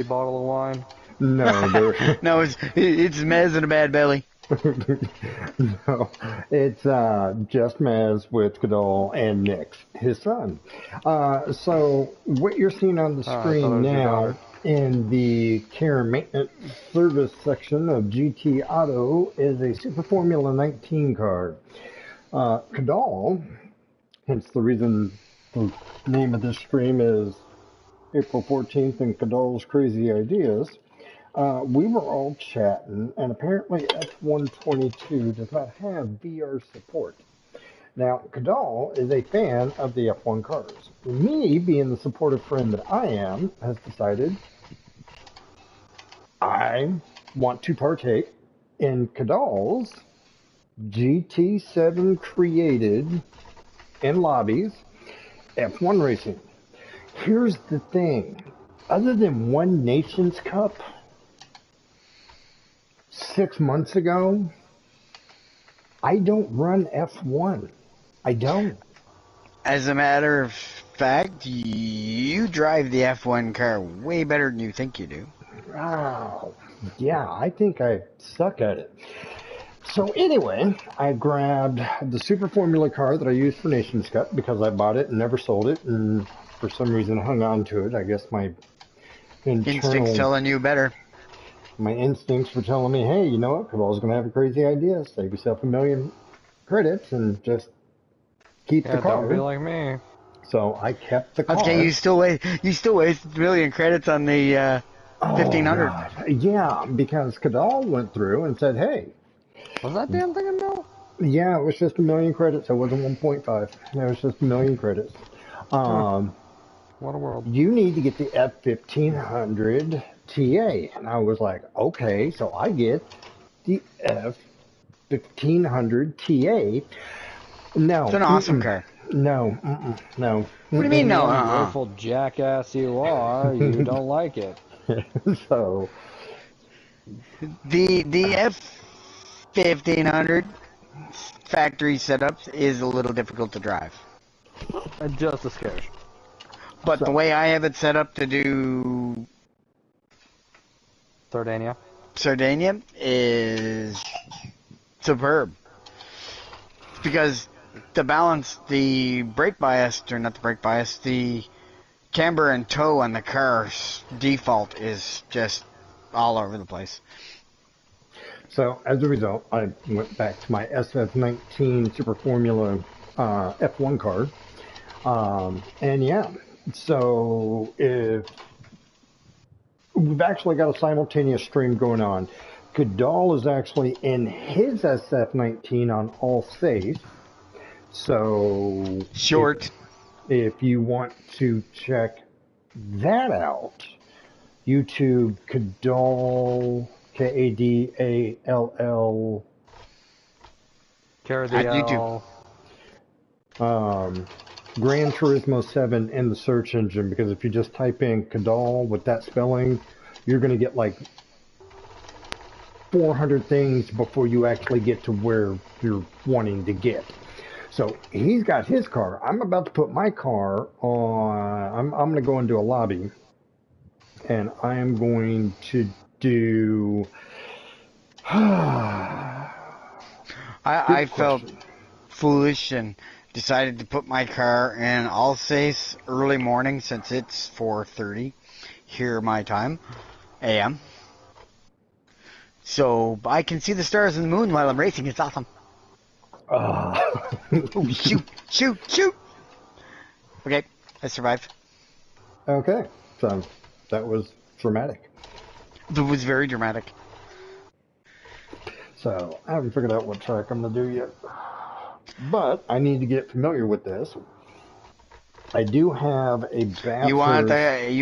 bottle of wine. No, they're No, it's Mez and a bad belly. no, it's just Maz with Kadall and Nick's, his son. So what you're seeing on the Oh, I thought it screen was your now daughter. in the care and maintenance service section of GT Auto is a Super Formula 19 car. Kadall, hence the reason the name of this stream is April 14th and Kadall's Crazy Ideas. We were all chatting, and apparently F122 does not have VR support. Now, Kadall is a fan of the F1 cars. Me, being the supportive friend that I am, has decided I want to partake in Kadall's GT7 created in lobbies F1 racing. Here's the thing. Other than one Nations Cup 6 months ago, I don't run F1. I don't. As a matter of fact, you drive the F1 car way better than you think you do. Oh, yeah, I think I suck at it. So anyway, I grabbed the Super Formula car that I used for Nations Cup because I bought it and never sold it, and for some reason hung on to it. I guess my Instinct's telling you better. My instincts were telling me, hey, you know what? Kadall's going to have a crazy idea. Save yourself 1,000,000 credits and just keep the car. Don't be like me. So I kept the car. Okay, you still wasted 1,000,000 credits on the 1,500. God. Yeah, because Kadall went through and said, hey. Was that damn thing a mill? Yeah, it was just 1,000,000 credits. It wasn't 1.5. It was just 1,000,000 credits. What a world. You need to get the F1500 TA. And I was like, okay, so I get the F1500 TA. No. It's an awesome car. No. No. What do you mean no? Willful jackass you are, you don't like it. So. The F1500 factory setup is a little difficult to drive. Just a skosh. But the way I have it set up to do Sardinia is superb. Because to balance the brake bias, or not the brake bias, the camber and toe on the car's default is just all over the place. So as a result, I went back to my SF19 Super Formula F1 car. And yeah, so if we've actually got a simultaneous stream going on. Kadall is actually in his SF19 on all safe. So short. If you want to check that out, YouTube Kadall, Kadall. YouTube. Gran Turismo 7 in the search engine, because if you just type in Kadall with that spelling, you're going to get like 400 things before you actually get to where you're wanting to get. So he's got his car. I'm about to put my car on. I'm going to go into a lobby, and I am going to do. I felt foolish and decided to put my car in all safe early morning, since it's 4:30 here my time, a.m. So I can see the stars and the moon while I'm racing. It's awesome. Shoot! Okay, I survived. Okay, so that was dramatic. It was very dramatic. So I haven't figured out what track I'm going to do yet. But I need to get familiar with this. I do have a Bathurst... You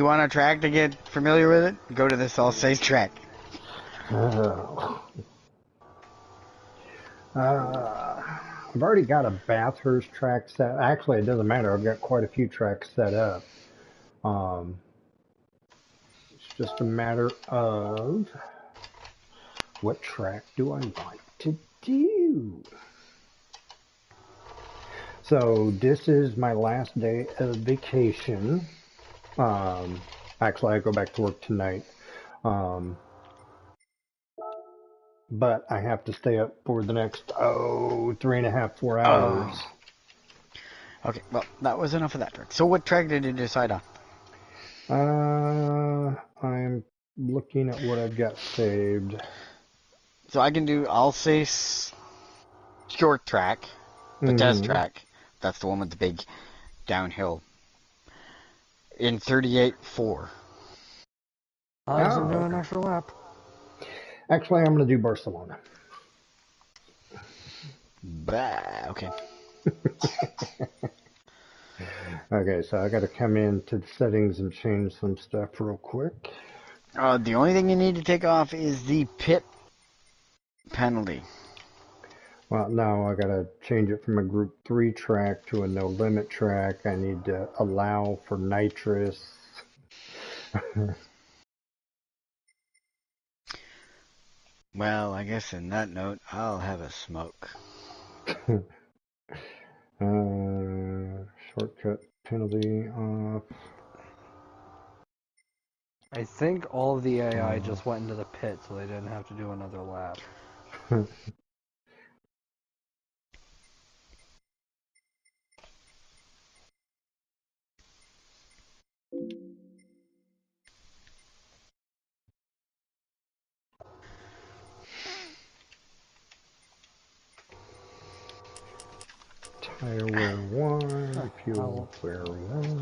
want a track to get familiar with it? Go to this all safe track. I've already got a Bathurst track set. Actually, it doesn't matter. I've got quite a few tracks set up. It's just a matter of what track do I want to do? So this is my last day of vacation. Actually, I go back to work tonight. Um, but I have to stay up for the next 3.5, 4 hours. Oh. Okay, well, that was enough of that track. So what track did you decide on? I'm looking at what I've got saved. So I'll say short track, the test Mm-hmm. track. That's the one with the big downhill. In 38.4. I just do an Okay. extra lap. Actually, I'm going to do Barcelona. Bah, okay. Okay, so I got to come into the settings and change some stuff real quick. The only thing you need to take off is the pit penalty. Well, now I got to change it from a Group 3 track to a no limit track. I need to allow for nitrous. Well, I guess in that note, I'll have a smoke. Shortcut penalty off. I think all of the AI just went into the pit so they didn't have to do another lap. Tire wear 1, fuel wear 1.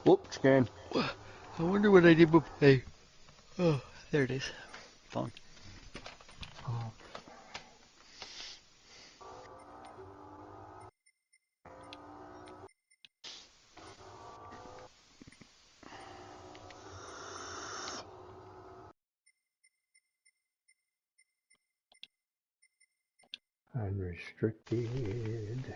Whoops, again. I wonder what I did with my... Oh, there it is. Phone. Unrestricted.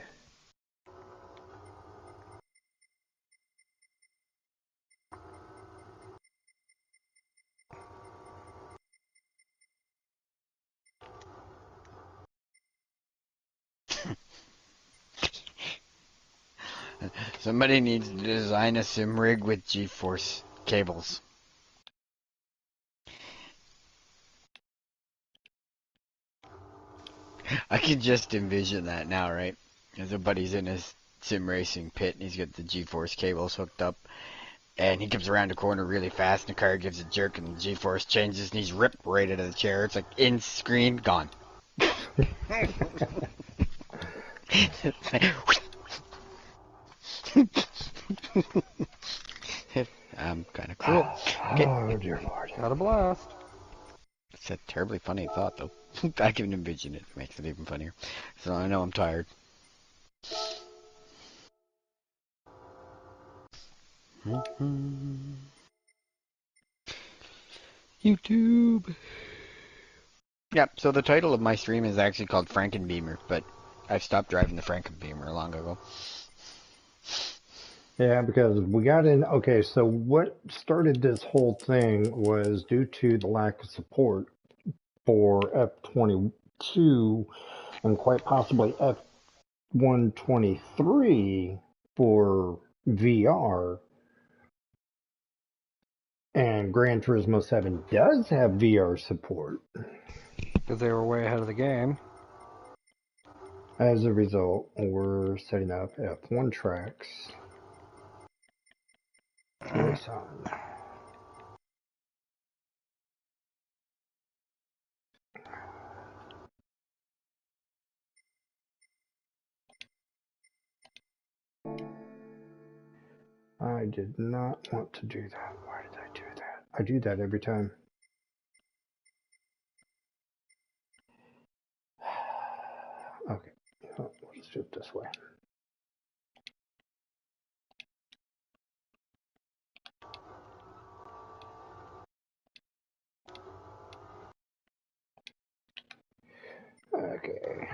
Somebody needs to design a sim rig with G-force cables. I can just envision that now, right? Everybody's in his sim racing pit and he's got the G-force cables hooked up. And he comes around the corner really fast and the car gives a jerk and the G-force changes and he's ripped right out of the chair. It's like in screen, gone. I'm kind of cruel. Okay. Oh, dear Lord. Got a blast. It's a terribly funny thought, though. I can envision it. It makes it even funnier. So I know I'm tired. YouTube. Yep, so the title of my stream is actually called Frankenbeamer, but I've stopped driving the Frankenbeamer long ago. Yeah, because we got in. Okay, so what started this whole thing was due to the lack of support for F22 and quite possibly F123 for VR. And Gran Turismo 7 does have VR support. Because they were way ahead of the game. As a result, we're setting up F1 tracks to race on. I did not want to do that. Why did I do that? I do that every time. Okay, we'll just do it this way. Okay.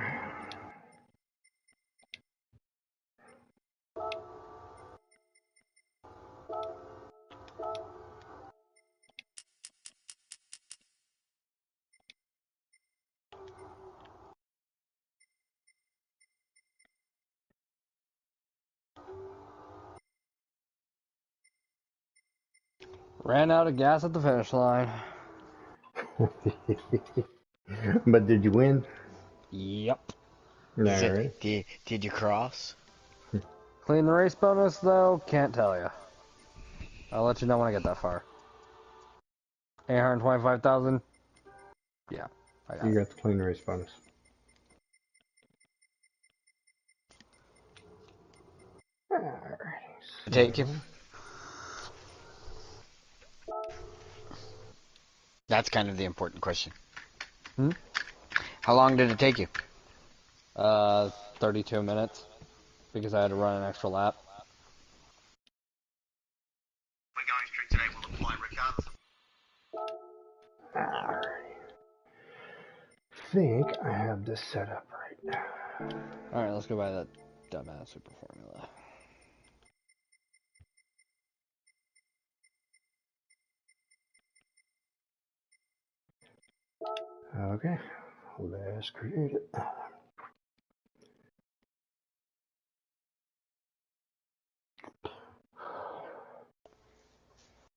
Ran out of gas at the finish line. But did you win? Yep. Alright. Did you cross? Clean the race bonus, though, can't tell you. I'll let you know when I get that far. 825,000. Yeah, I got You it. got the clean race bonus. Alrighty. Take you. That's kind of the important question. Hmm? How long did it take you? 32 minutes. Because I had to run an extra lap. We're going through today will apply regardless of... Alrighty. Think I have this set up right now. Alright, let's go buy that dumbass super formula. Okay. Let's create it.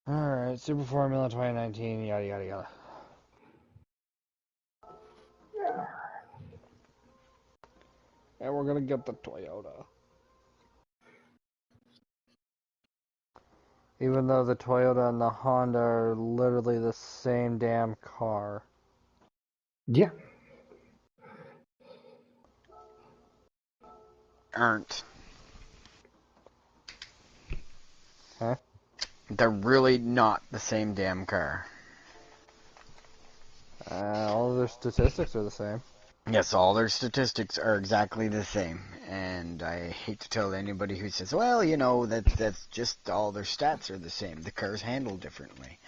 Alright, super formula 2019, yada yada yada. And we're gonna get the Toyota. Even though the Toyota and the Honda are literally the same damn car. Yeah. Aren't. Huh? They're really not the same damn car. All of their statistics are the same. Yes, all their statistics are exactly the same, and I hate to tell anybody who says, well, you know, that's just all their stats are the same. The cars handle differently.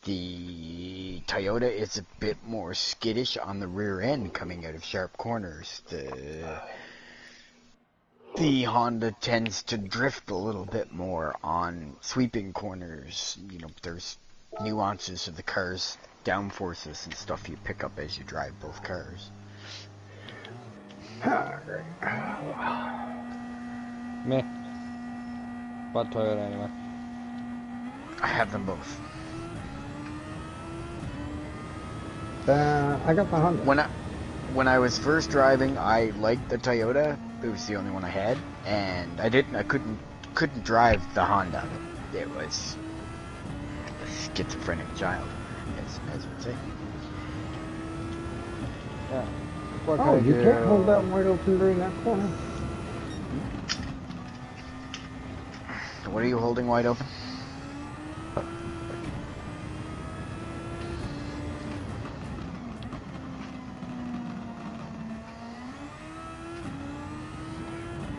The Toyota is a bit more skittish on the rear end coming out of sharp corners. The Honda tends to drift a little bit more on sweeping corners. You know, there's nuances of the car's downforces and stuff you pick up as you drive both cars. Meh. But Toyota anyway. I have them both. I got the Honda. When I was first driving, I liked the Toyota. It was the only one I had, and I couldn't drive the Honda. It was a schizophrenic child, as would say. Yeah. What Oh, can I you do? can't hold that wide open during that corner. What are you holding wide open?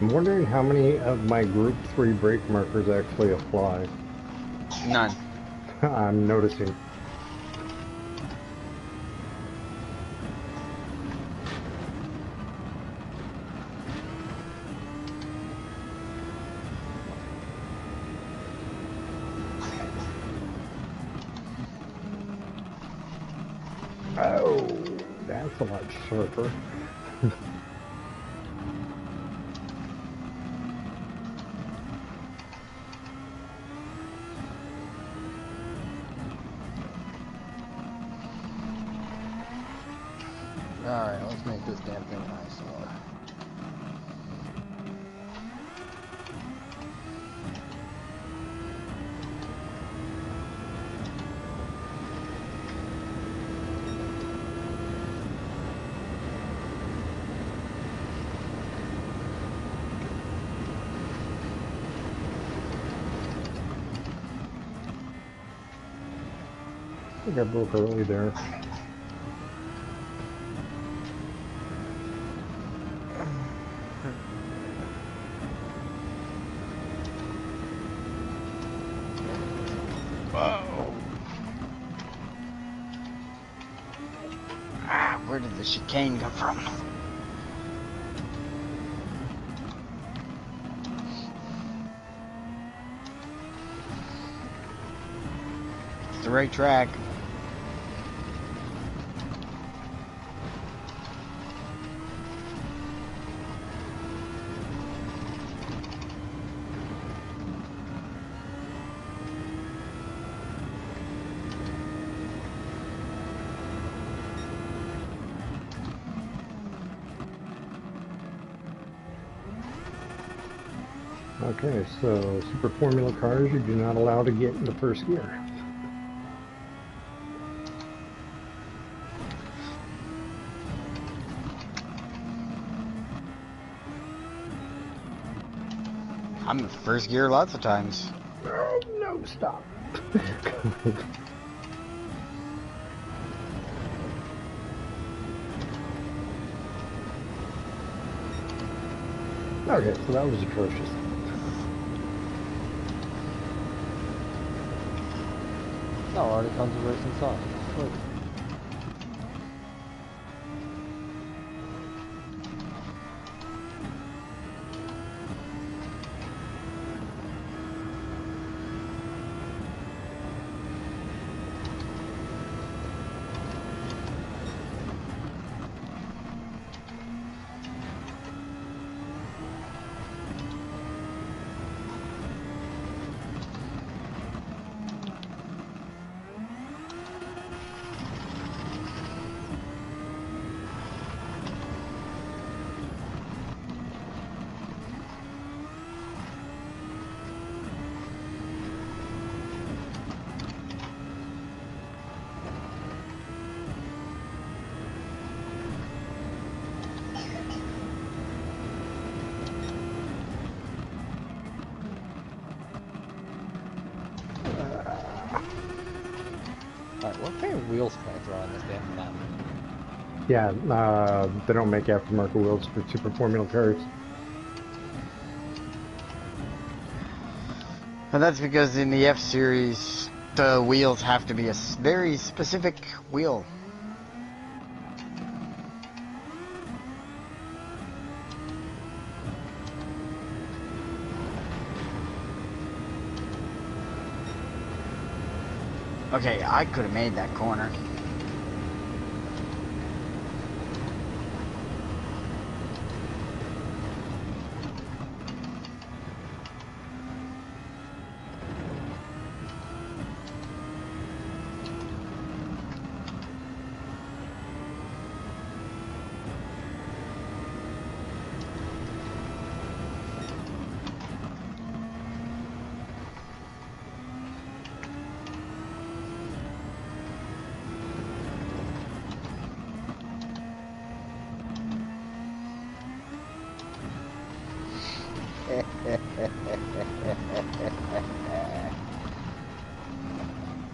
I'm wondering how many of my Group 3 brake markers actually apply. None. I'm noticing. Oh, that's a lot sharper. Alright, let's make this damn thing nice. I think I broke early there. Where did the chicane come from? It's the right track. Okay, so Super Formula cars you do not allow to get into first gear. I'm in first gear lots of times. Oh, no, stop. Okay, so that was atrocious. No, it already comes with racing sauce. Sweet. Alright, what kind of wheels can I throw on this damn map? Yeah, they don't make aftermarket wheels for Super Formula cars. And that's because in the F series, the wheels have to be a very specific wheel. Okay, I could have made that corner.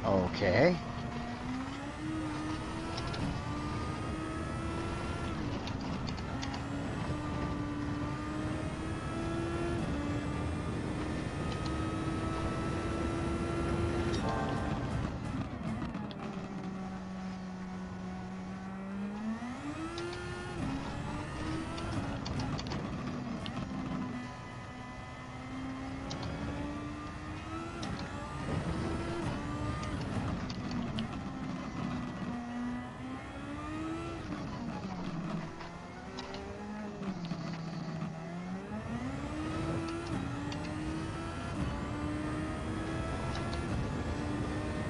Okay.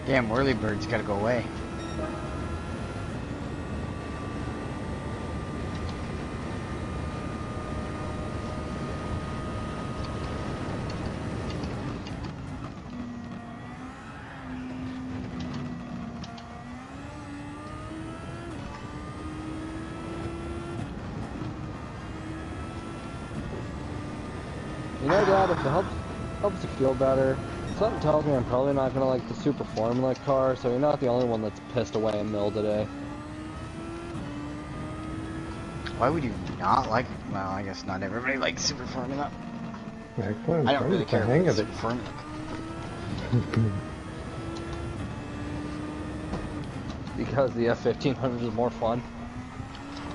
Damn, Whirlybird's gotta go away. You know, Dad, if it helps you feel better, something tells me I'm probably not gonna like the Super Formula car, so you're not the only one that's pissed away in mill today. Why would you not like? Well, I guess not everybody likes Super Formula. Excellent. I don't really care hang about of it. Super Formula. Because the F-1500 is more fun.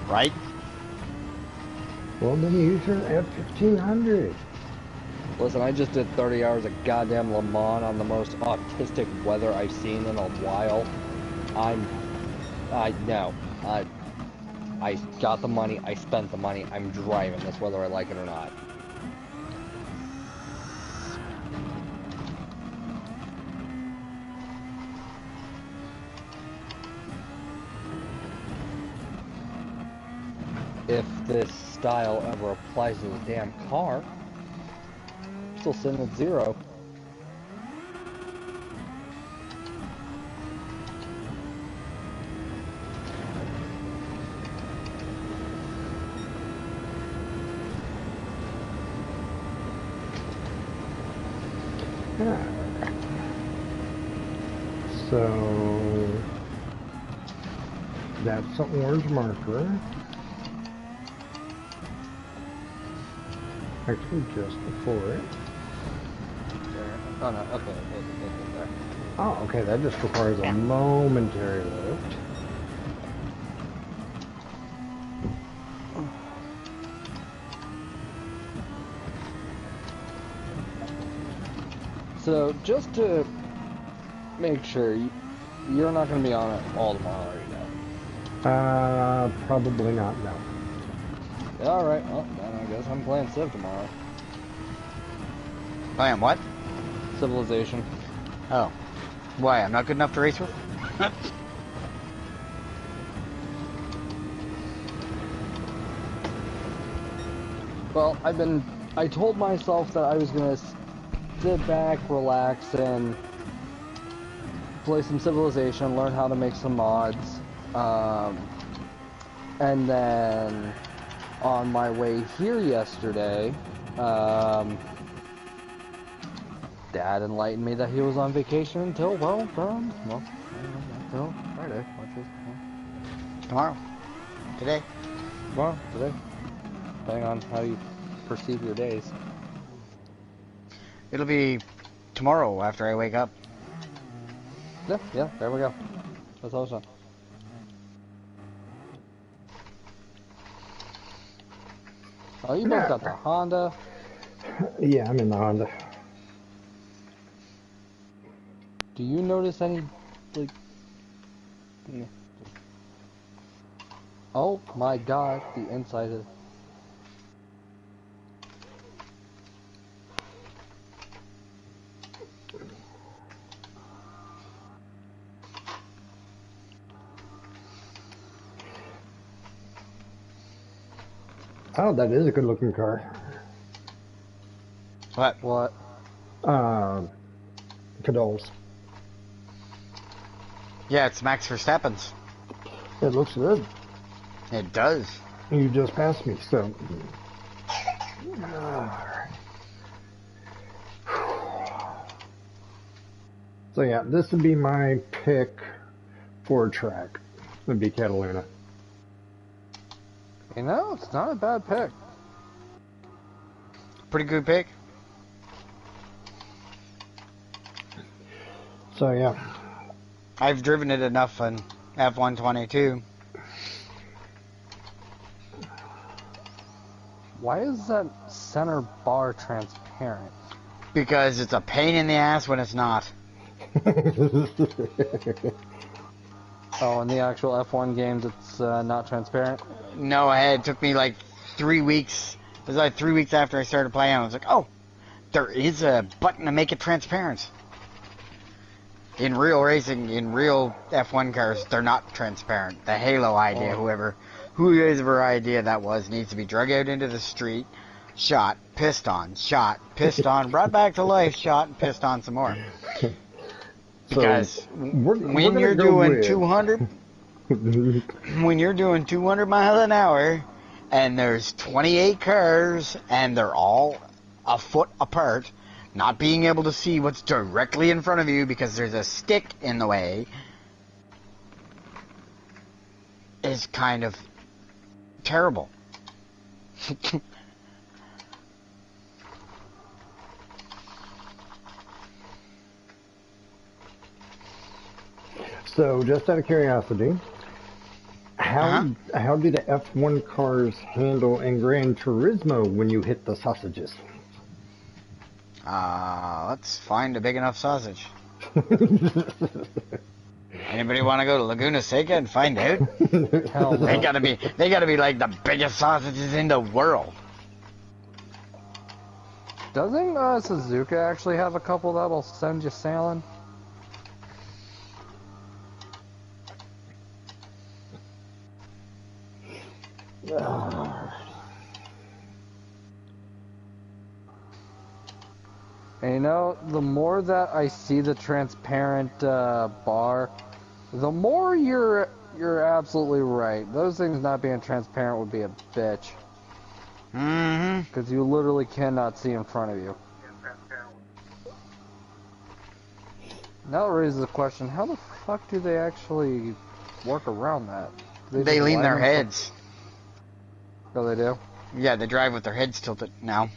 Right? Well, then use your F-1500. Listen, I just did 30 hours of goddamn Le Mans on the most autistic weather I've seen in a while. I got the money, I spent the money, I'm driving this whether I like it or not. If this style ever applies to the damn car. still sitting at 0. So that's the orange marker. Actually, just before it. There. Oh no, okay, there. Oh, okay, that just requires a momentary lift. So, just to make sure, you're not going to be on it all tomorrow, are you? Probably not, no. Alright, well, then I guess I'm playing Civ tomorrow. Playing what? Civilization. Oh. Why? I'm not good enough to race with? Well, I told myself that I was going to sit back, relax, and play some Civilization, learn how to make some mods, and then on my way here yesterday, Dad enlightened me that he was on vacation until, until Friday, which is, Tomorrow. Today. today, depending on how you perceive your days. It'll be tomorrow after I wake up. Yeah, there we go. That's awesome. Oh, you both got the Honda. Yeah, I'm in the Honda. Do you notice any, like... Oh my god, the inside is... Oh, that is a good looking car. What? What? Kadall's. Yeah, it's Max Verstappen's. It looks good. It does. You just passed me, so. Alright. So yeah, this would be my pick for a track. Would be Cataluna. You know, it's not a bad pick. Pretty good pick. So yeah. I've driven it enough on F-122. Why is that center bar transparent? Because it's a pain in the ass when it's not. Oh, in the actual F1 games, it's not transparent? No, it took me like 3 weeks. It was like 3 weeks after I started playing. I was like, oh, there is a button to make it transparent. In real racing, in real F1 cars, they're not transparent. The Halo idea, whoever idea that was, needs to be drug out into the street, shot, pissed on, brought back to life, shot, and pissed on some more. Because So, when you're doing 200, when you're doing 200 miles an hour, and there's 28 cars, and they're all a foot apart, not being able to see what's directly in front of you because there's a stick in the way, is kind of terrible. So just out of curiosity, how do the F1 cars handle in Gran Turismo when you hit the sausages? Let's find a big enough sausage. Anybody want to go to Laguna Seca and find out? Hell no. They gotta be like the biggest sausages in the world. Doesn't Suzuka actually have a couple that'll send you sailing? And you know, the more that I see the transparent bar, the more you're absolutely right. Those things not being transparent would be a bitch. Mm-hmm. Because you literally cannot see in front of you. Now it raises the question, how the fuck do they actually work around that? Do They just lean line their them heads. Oh, they do? Yeah, they drive with their heads tilted now.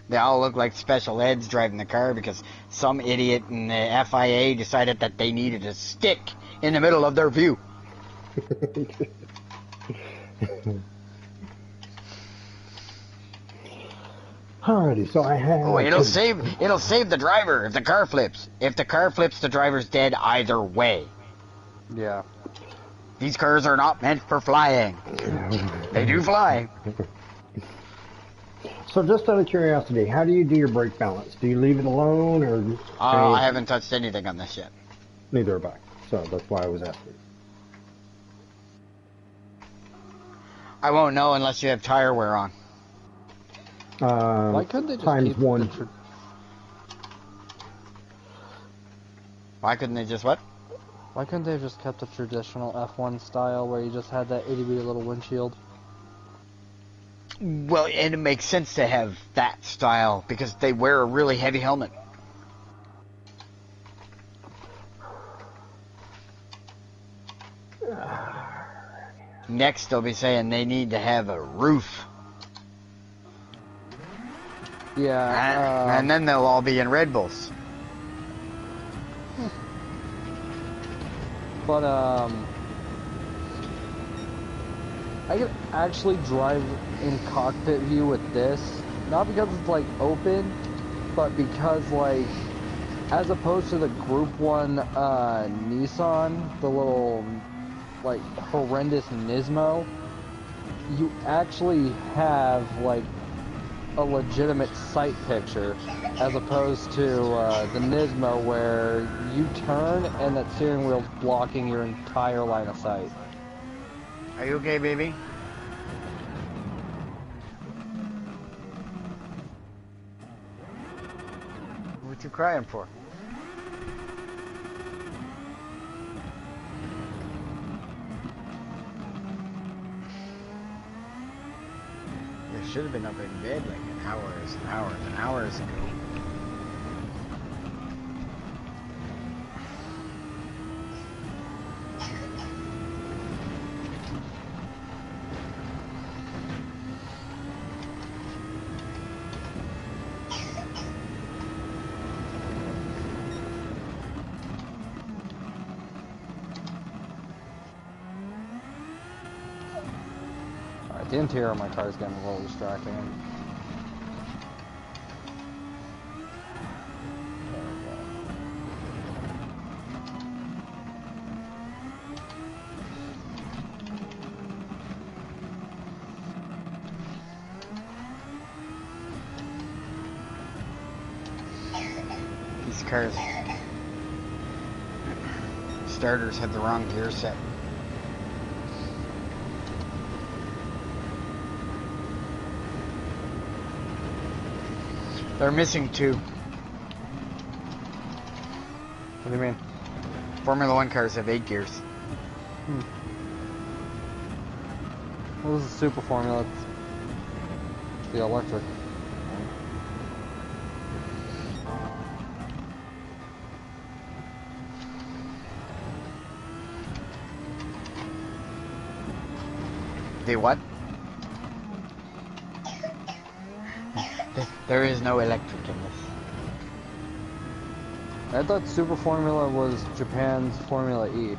They all look like special heads driving the car because some idiot in the FIA decided that they needed a stick in the middle of their view. Alrighty, so I have. Oh, it'll save the driver if the car flips. If the car flips, the driver's dead either way. Yeah. These cars are not meant for flying. They do fly. So just out of curiosity, how do you do your brake balance? Do you leave it alone, or? I haven't touched anything on this yet. Neither have I. So that's why I was asking. I won't know unless you have tire wear on. Why couldn't they just times keep one. Why couldn't they just what? Why couldn't they have just kept the traditional F1 style where you just had that itty-bitty little windshield? Well, and it makes sense to have that style because they wear a really heavy helmet. Next, they'll be saying they need to have a roof. Yeah. And then they'll all be in Red Bulls. But, I can actually drive in cockpit view with this. Not because it's, like, open, but because, like, as opposed to the Group 1 Nissan, the little, like, horrendous Nismo, you actually have, like, a legitimate sight picture, as opposed to the Nismo where you turn and that steering wheel's blocking your entire line of sight. Are you okay, baby? What you crying for? You should have been up in bed like hours ago. Alright, the interior of my car is getting a little distracting. These cars starters have the wrong gear set. They're missing two. What do you mean? Formula 1 cars have 8 gears. Well, this is Super Formula. It's the electric. The what? There is no electric in this. I thought Super Formula was Japan's Formula E.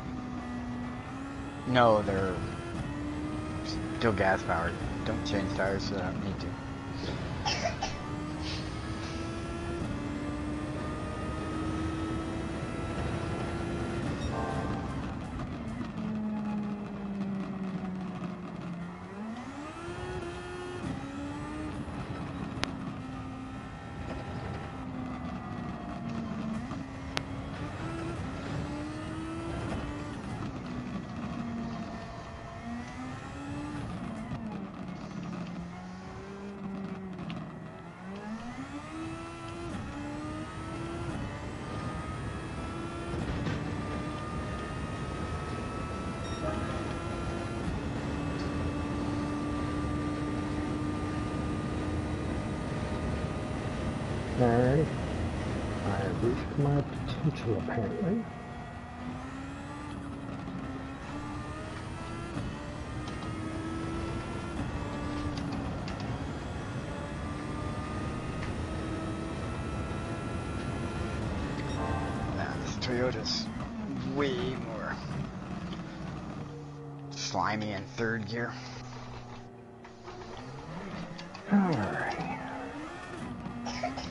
No, they're still gas powered. Don't change tires, so I don't need to. Alright. I have reached my potential apparently. Nah, this Toyota's way more slimy in third gear. Alright.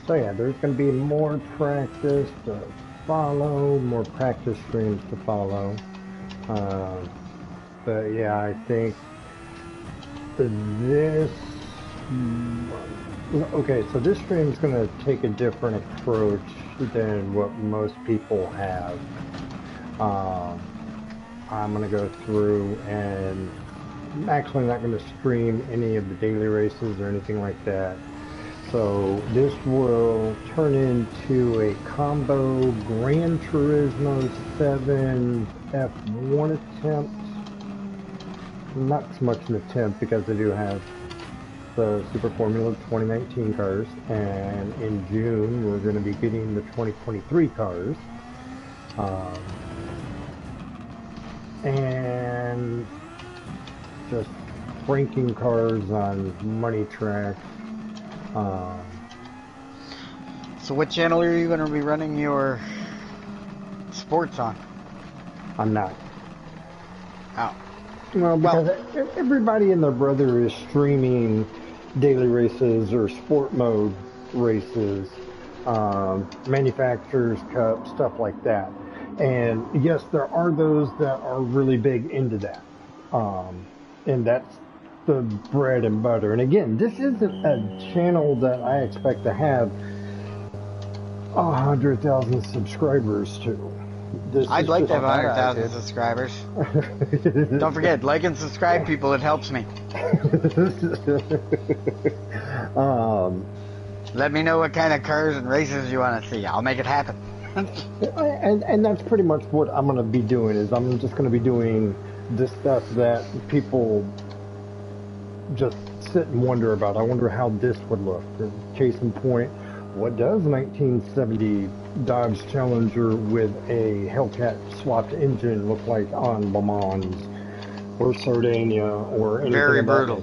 So yeah, there's going to be more practice to follow, more practice streams to follow. But yeah, I think this... Okay, so this stream is going to take a different approach than what most people have. I'm going to go through and I'm actually not going to stream any of the daily races or anything like that. So this will turn into a combo Gran Turismo 7 F1 attempt. Not so much an attempt because I do have the Super Formula 2019 cars, and in June we're going to be getting the 2023 cars. And just ranking cars on money tracks. So what channel are you going to be running your sports on? I'm not. Oh. Well, because everybody and their brother is streaming daily races or sport mode races, manufacturers cup, stuff like that. And yes, there are those that are really big into that. And that's the bread and butter. And again, this isn't a channel that I expect to have 100,000 subscribers to. I'd like to have 100,000 subscribers. Don't forget, like and subscribe, people. It helps me. Let me know what kind of cars and races you want to see. I'll make it happen. and that's pretty much what I'm going to be doing. Is I'm just going to be doing this stuff that people just sit and wonder about. I wonder how this would look. Case in point, what does 1970 Dodge Challenger with a Hellcat swapped engine look like on Le Mans or Sardinia or anything? Very brutal.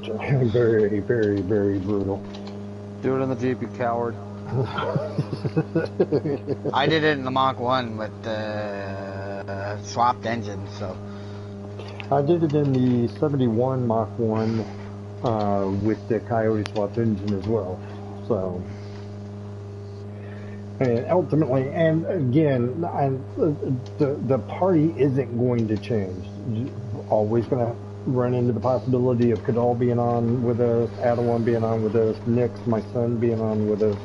Very, very, very brutal. Do it in the Jeep, you coward. I did it in the Mach 1 with the swapped engine, so. I did it in the 71 Mach 1 with the Coyote swapped engine as well. So. And ultimately, and again, the party isn't going to change. Always going to run into the possibility of Kadall being on with us, Adawan being on with us, Nix, my son, being on with us.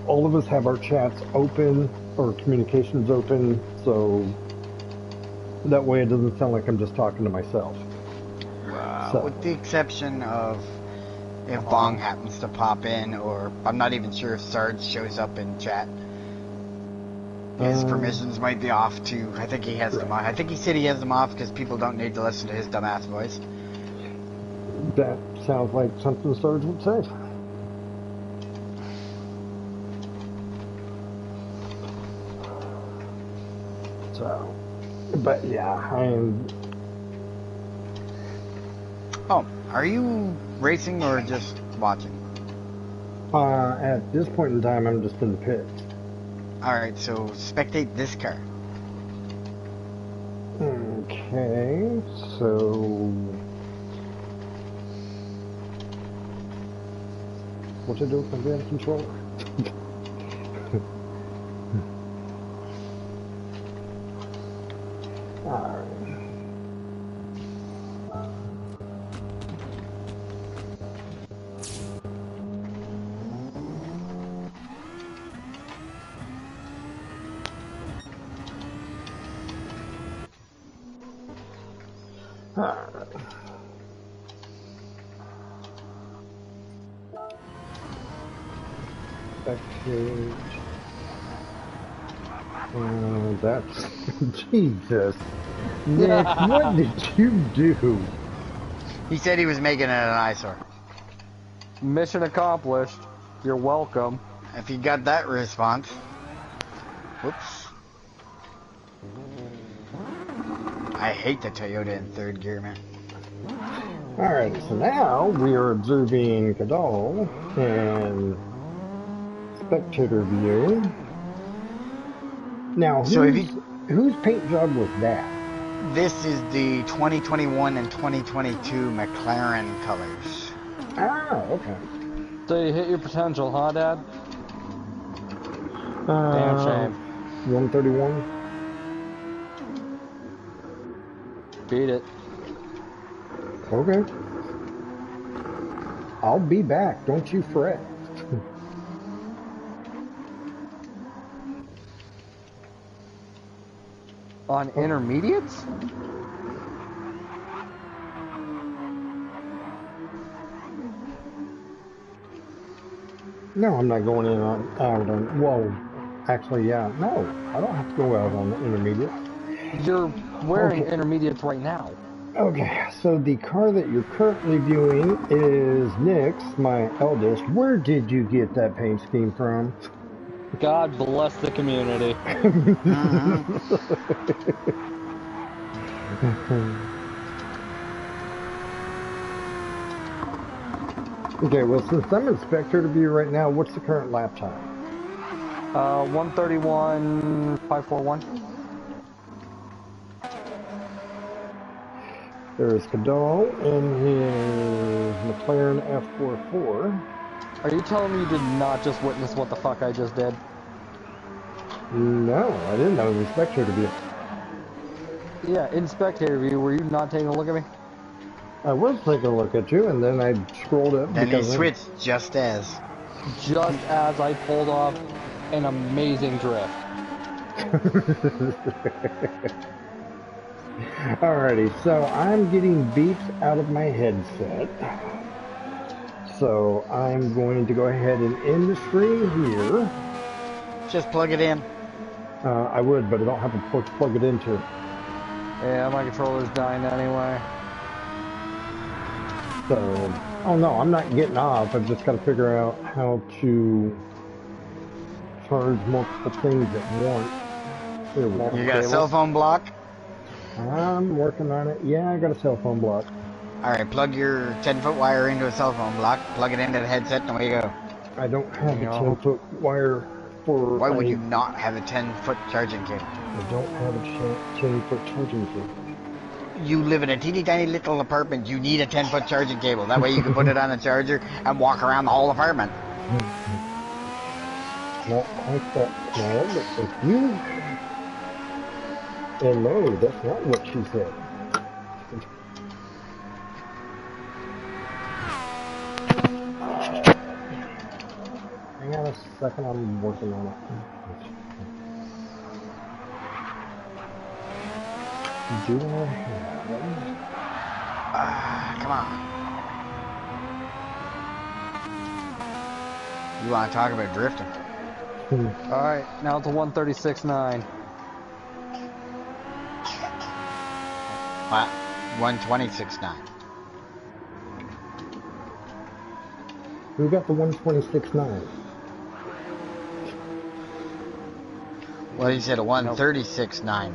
All of us have our chats open, or communications open, so that way it doesn't sound like I'm just talking to myself. Wow. So. With the exception of if Bong happens to pop in, or I'm not even sure if Sarge shows up in chat. His permissions might be off too. I think he has them off. I think he said he has them off because people don't need to listen to his dumbass voice. That sounds like something Sarge would say. So, but yeah, I'm... Oh, are you racing or just watching? At this point in time, I'm just in the pits. Alright, so spectate this car. Okay, so... What's it do with my damn controller? Alright. Backpage. That's Jesus. Nick, what did you do? He said he was making it an eyesore. Mission accomplished. You're welcome. if you got that response. Whoops. I hate the Toyota in third gear, man. Alright, so now we are observing Kadall and spectator view. Now, So whose paint job was that? This is the 2021 and 2022 McLaren colors. Ah, okay. So you hit your potential, huh, Dad? Damn shame. 131. Beat it. Okay. I'll be back. Don't you fret. On intermediates? No, I'm not going in out on. Well, actually, yeah. No, I don't have to go out on the intermediate. You're wearing intermediates right now. Okay, so the car that you're currently viewing is Nick's, my eldest. Where did you get that paint scheme from? God bless the community. Okay, well, since I'm in spectator view right now, what's the current lap time? 131.541. There's Kadall in his McLaren F44. Are you telling me you did not just witness what the fuck I just did? No, I didn't know it was spectator view. Yeah, in spectator view, were you not taking a look at me? I was taking a look at you, and then I scrolled up. Then he switched just as. Just as I pulled off an amazing drift. Alrighty, so I'm getting beeps out of my headset. So I'm going to go ahead and end the stream here. Just plug it in. I would, but I don't have a port to plug it into. Yeah, my controller's dying anyway. So, oh no, I'm not getting off. I've just got to figure out how to charge multiple things at once. There we go. You got a cell phone block? I'm working on it. Yeah, I got a cell phone block. Alright, plug your 10-foot wire into a cell phone block, plug it into the headset, and away you go. I don't have a 10-foot wire for... Why would you not have a 10-foot charging cable? I don't have a 10-foot charging cable. You live in a teeny tiny little apartment, you need a 10-foot charging cable. That way you can put it on a charger and walk around the whole apartment. Not quite that small, but if you... And no, that's not what she said. Hang on a second, I'm working on it. Do I have... Come on. You want to talk about drifting? Alright, now it's a 136.9. What? 126.9. Who got the 126.9? Well, you said a 136.9.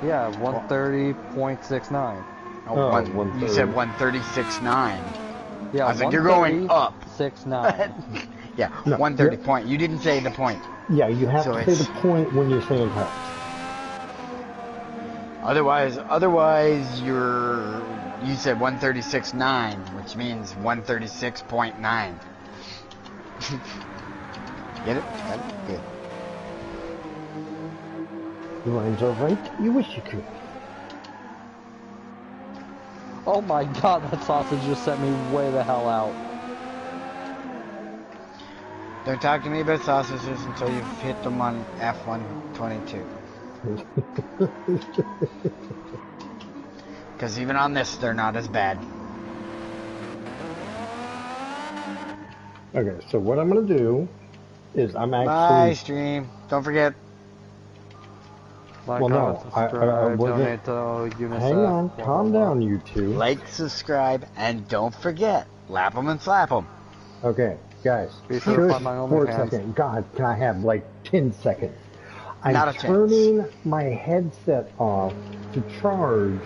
Yeah, 130.69. Oh, you said 136.9. Yeah, I was like, you're going up. 6.9. Yeah, No, 130 point. You didn't say the point. Yeah, you have to say the point when you're saying how. Otherwise, you said 136.9, which means 136.9. Get it? Got it? Good. The lines are right. You wish you could. Oh my god, that sausage just sent me way the hell out. Don't talk to me about sausages until you've hit them on F122. Because even on this, they're not as bad. Okay, so what I'm going to do is I'm actually... Bye, stream. Don't forget. Like, Well, no, I wasn't... donate to UNICEF. Hang on, calm down, you two. Like, subscribe, and don't forget. Lap 'em and slap 'em. Okay, Guys, Be shush certified by for a OnlyFans. second. God, can I have like 10 seconds? Not I'm a chance. turning my headset off to charge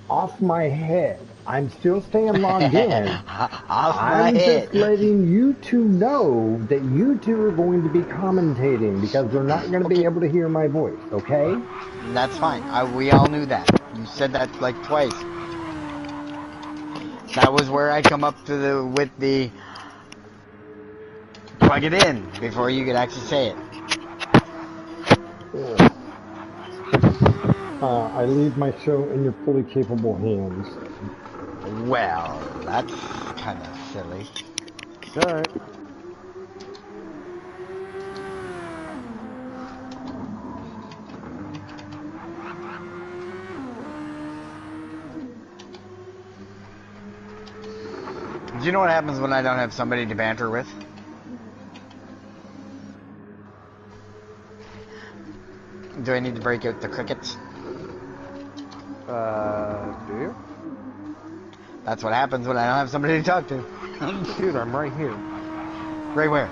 off my head. I'm still staying logged in. Off my I'm head. just letting you two know that you two are going to be commentating because they're not going to be Okay. able to hear my voice, okay? That's fine. We all knew that. You said that like twice. That was where I come up to with the plug it in before you could actually say it. I leave my show in your fully capable hands. Well, that's kind of silly. It's alright. Do you know what happens when I don't have somebody to banter with? Do I need to break out the crickets? Do you? That's what happens when I don't have somebody to talk to. Dude, I'm right here. Right where?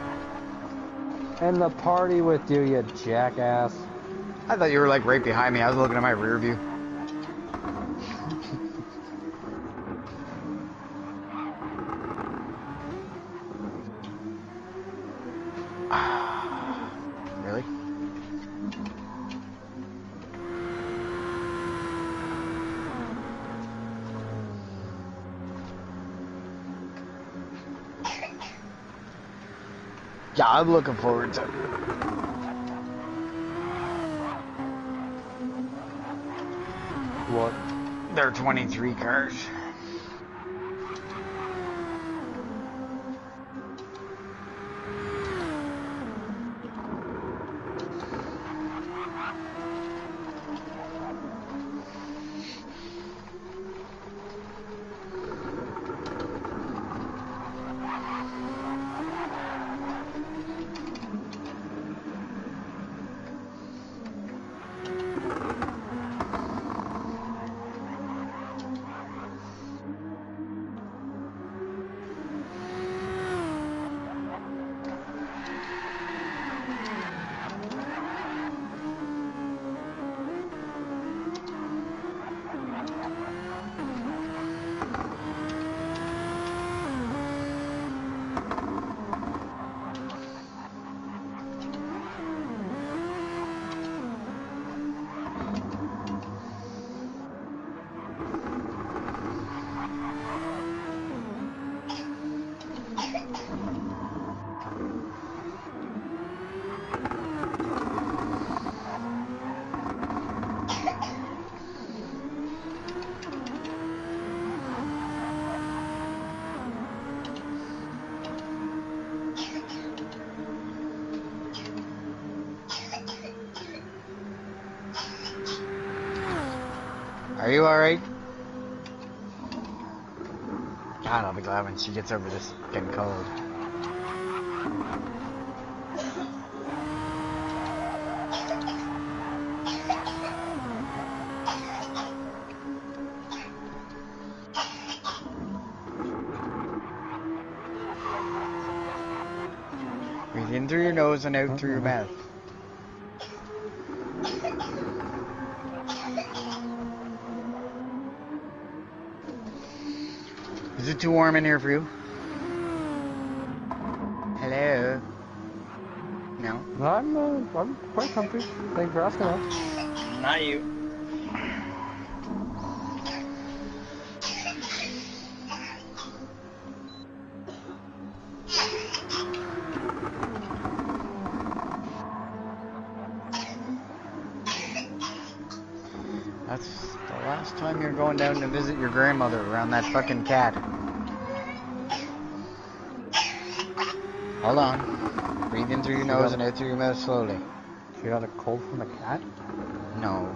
In the party with you, you jackass. I thought you were like right behind me. I was looking at my rear view. Really? Yeah, I'm looking forward to it. What? There are 23 cars. Are you alright? God, I'll be glad when she gets over this fucking cold. Breathe in through your nose and out through your mouth. Is it too warm in here for you? Hello? No? I'm quite comfy. Thanks for asking though. Not you. That's the last time you're going down to visit your grandmother around that fucking cat. Hold on. Breathe in through your nose and out through your mouth slowly. She got a cold from the cat? No.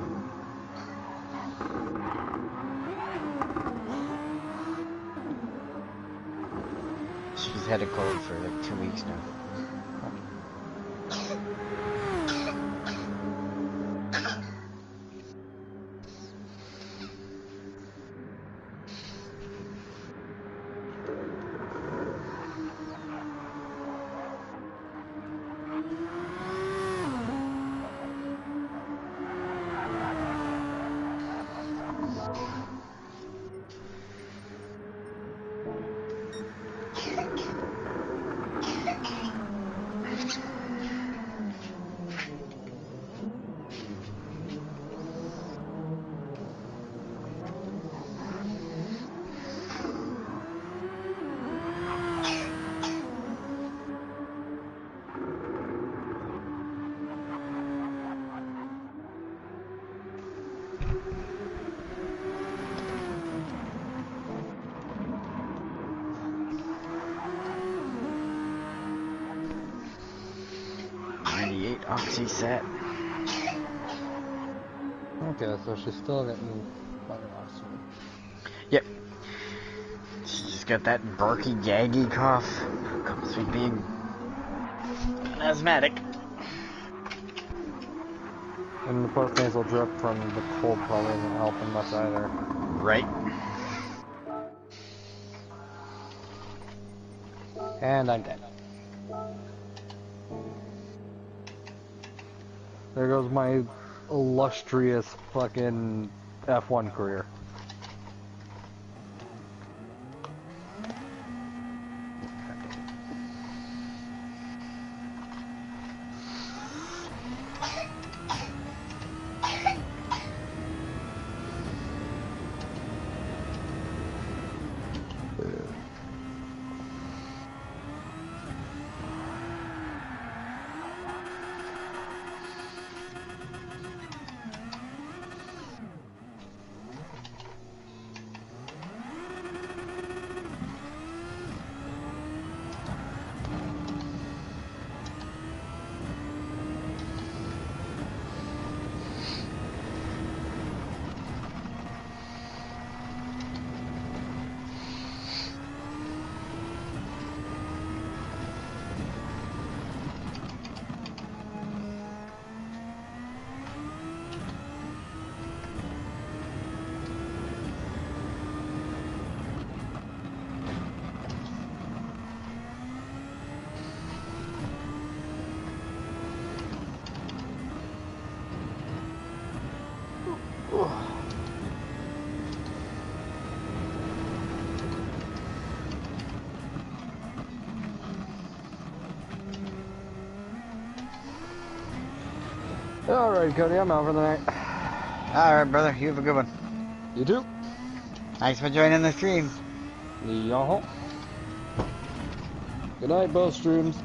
She's had a cold for like 2 weeks now. CSAT. Okay, so she's still getting fucking awesome. Yep. She's got that barky, gaggy cough. Comes from being an asthmatic. And the post-nasal drip from the cold probably isn't helping much either. Right. And I'm dead. There goes my illustrious fucking F1 career. Alright, Cody, I'm out for the night. Alright, brother. You have a good one. You too? Thanks for joining the stream. Y'all. Good night, both streams.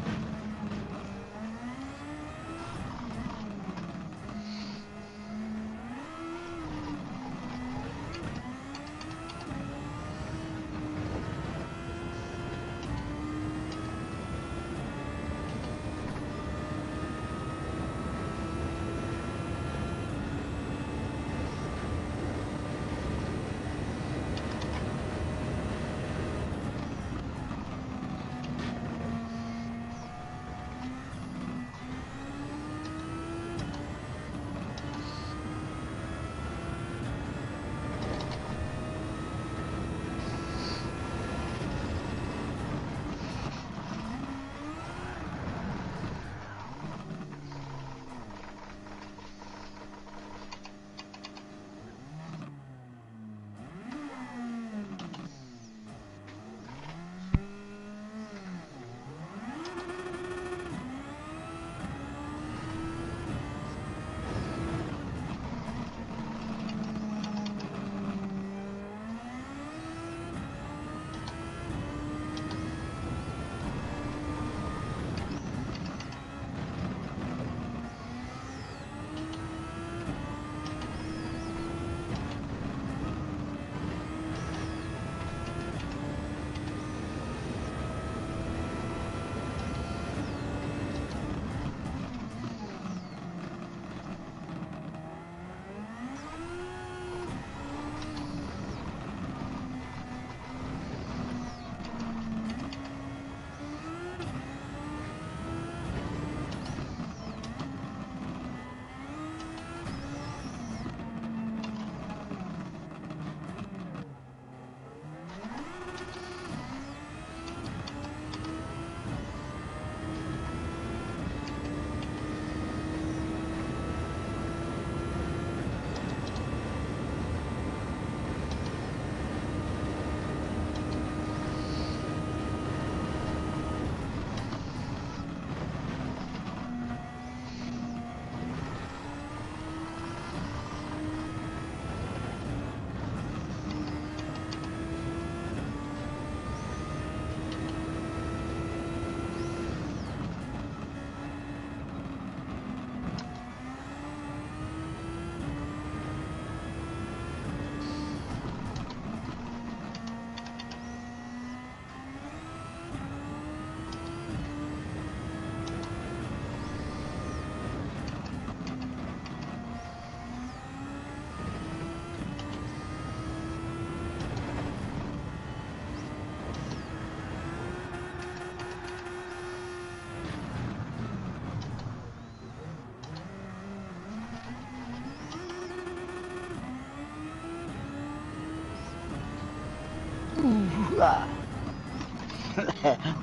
Well,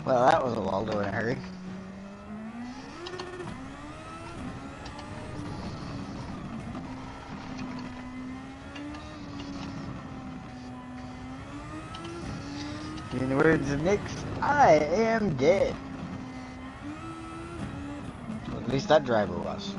that was a Waldo in a hurry. In the words of Nix, I am dead. Well, at least that driver was.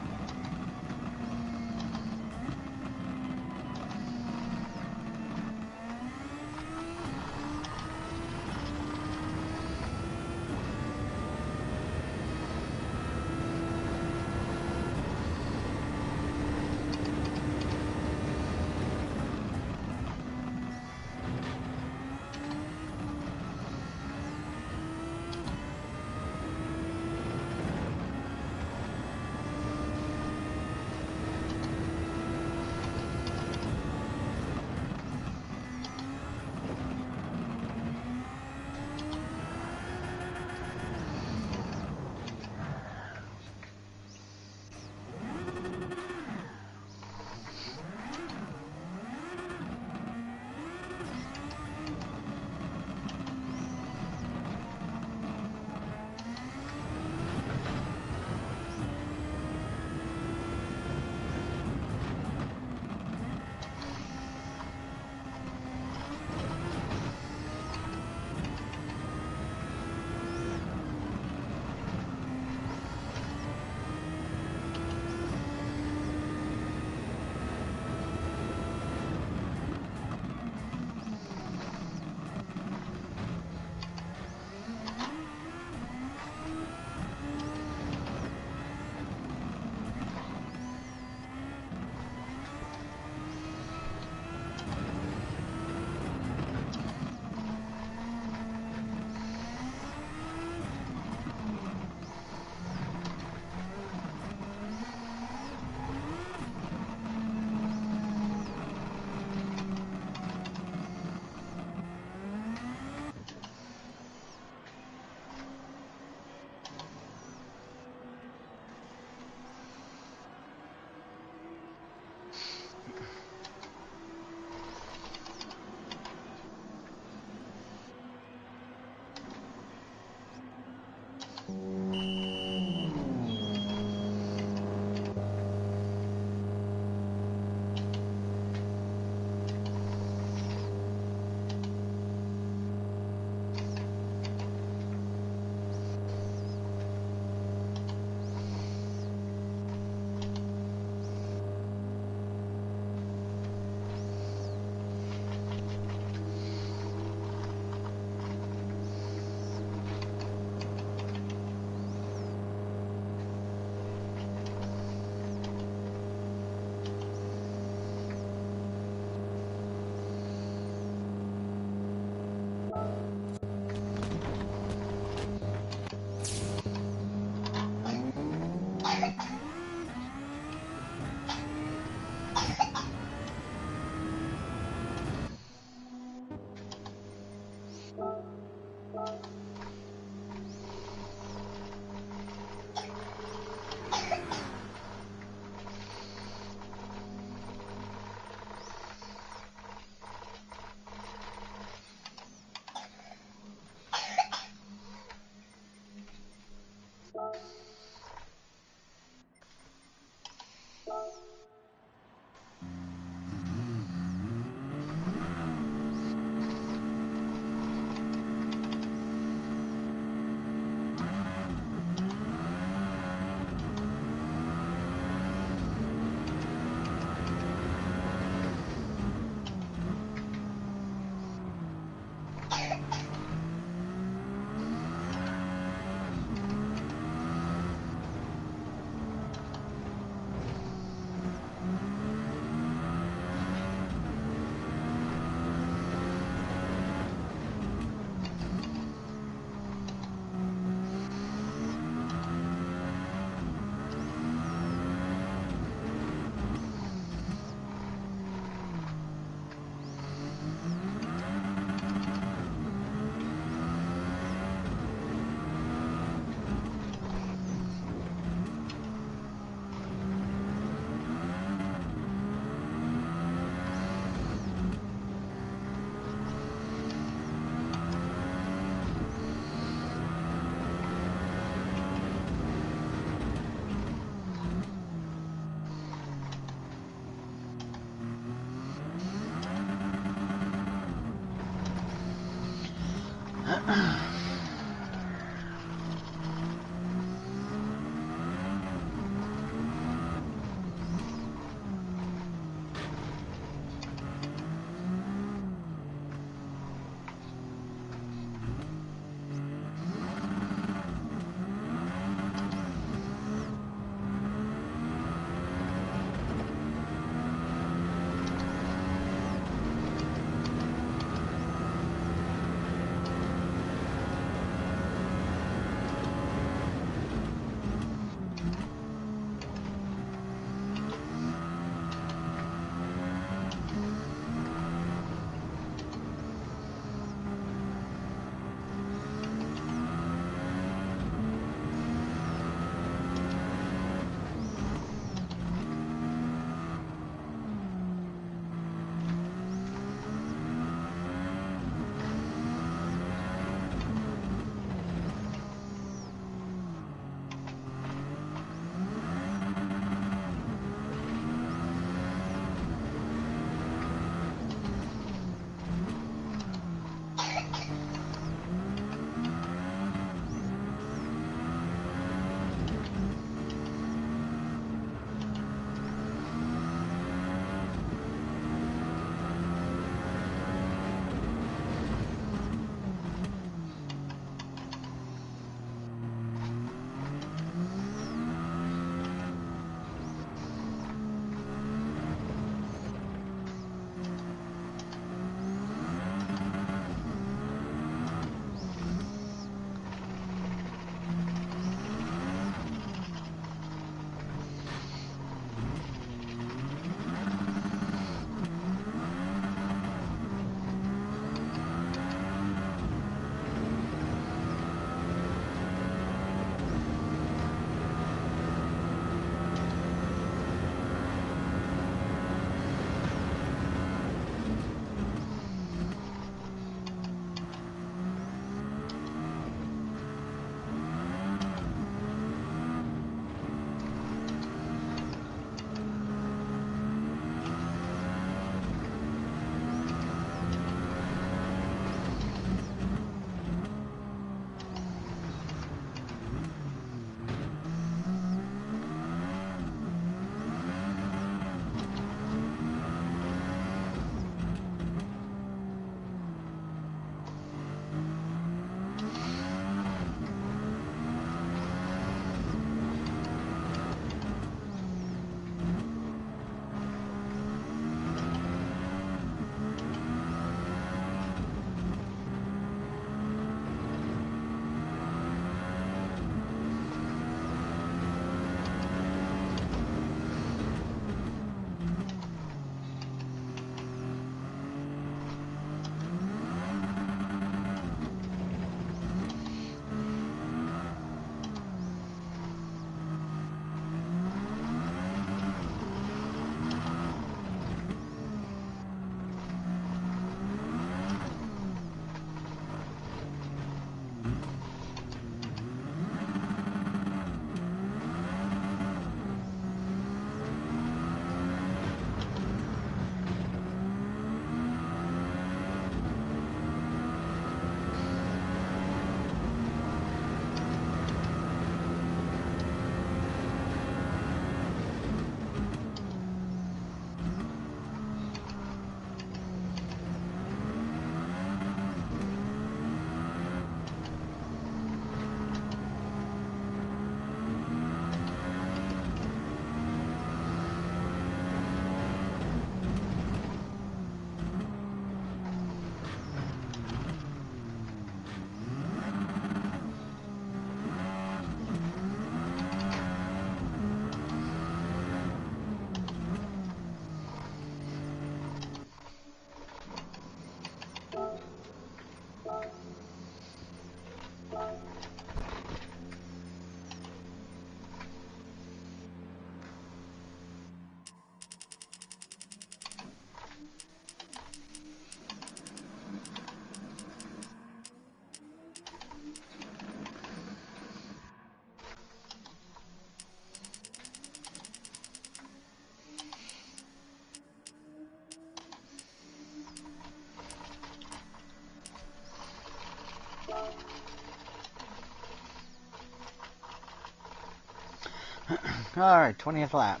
Alright, 20th lap.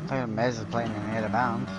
Look at Mez is playing in out of bounds.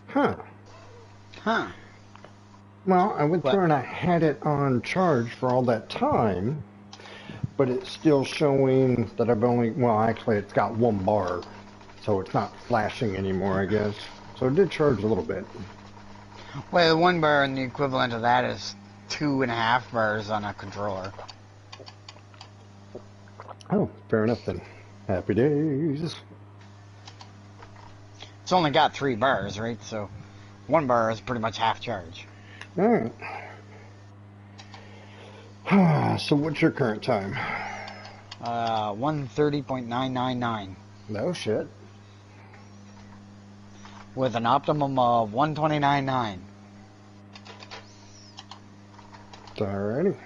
Huh. Huh. Well, I went What? through and I had it on charge for all that time, but it's still showing that I've only, well, actually it's got 1 bar, so it's not flashing anymore, I guess. So it did charge a little bit. Well, 1 bar and the equivalent of that is 2.5 bars on a controller. Oh, fair enough then. Happy days. It's only got 3 bars, right? So 1 bar is pretty much half charge. Alright. So what's your current time? 130.999 No shit. with an optimum of 129.9. Alrighty.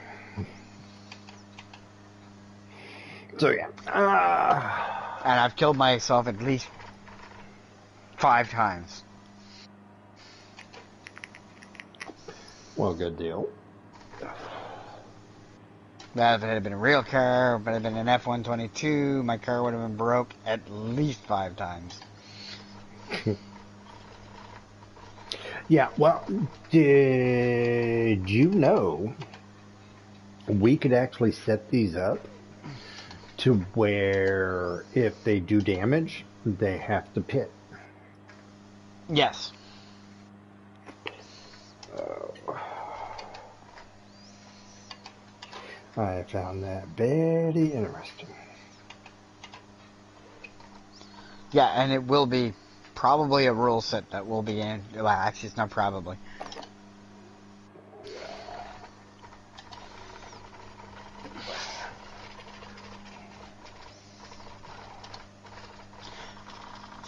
So yeah. And I've killed myself at least 5 times. Well, good deal. That if it had been a real car, if it had been an F-122, my car would have been broke at least 5 times. Yeah, well, did you know we could actually set these up to where if they do damage, they have to pit? Yes. I found that very interesting. Yeah, and it will be probably a rule set that will be in. Well, actually, it's not probably.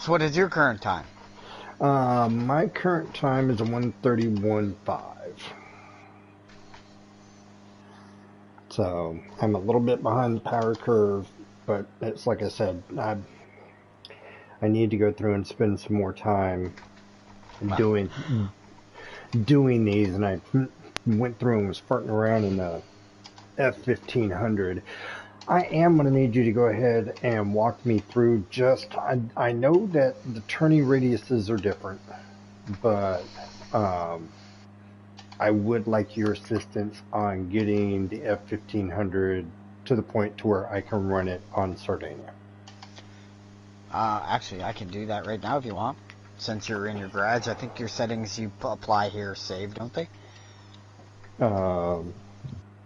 So what is your current time? My current time is a 131.5. So I'm a little bit behind the power curve, but it's like I said, I need to go through and spend some more time doing these, and I went through and was farting around in the F-1500. I am going to need you to go ahead and walk me through I know that the turning radiuses are different, but I would like your assistance on getting the F-1500 to the point to where I can run it on Sardinia. Actually, I can do that right now if you want. Since you're in your garage, I think your settings you apply here save, don't they?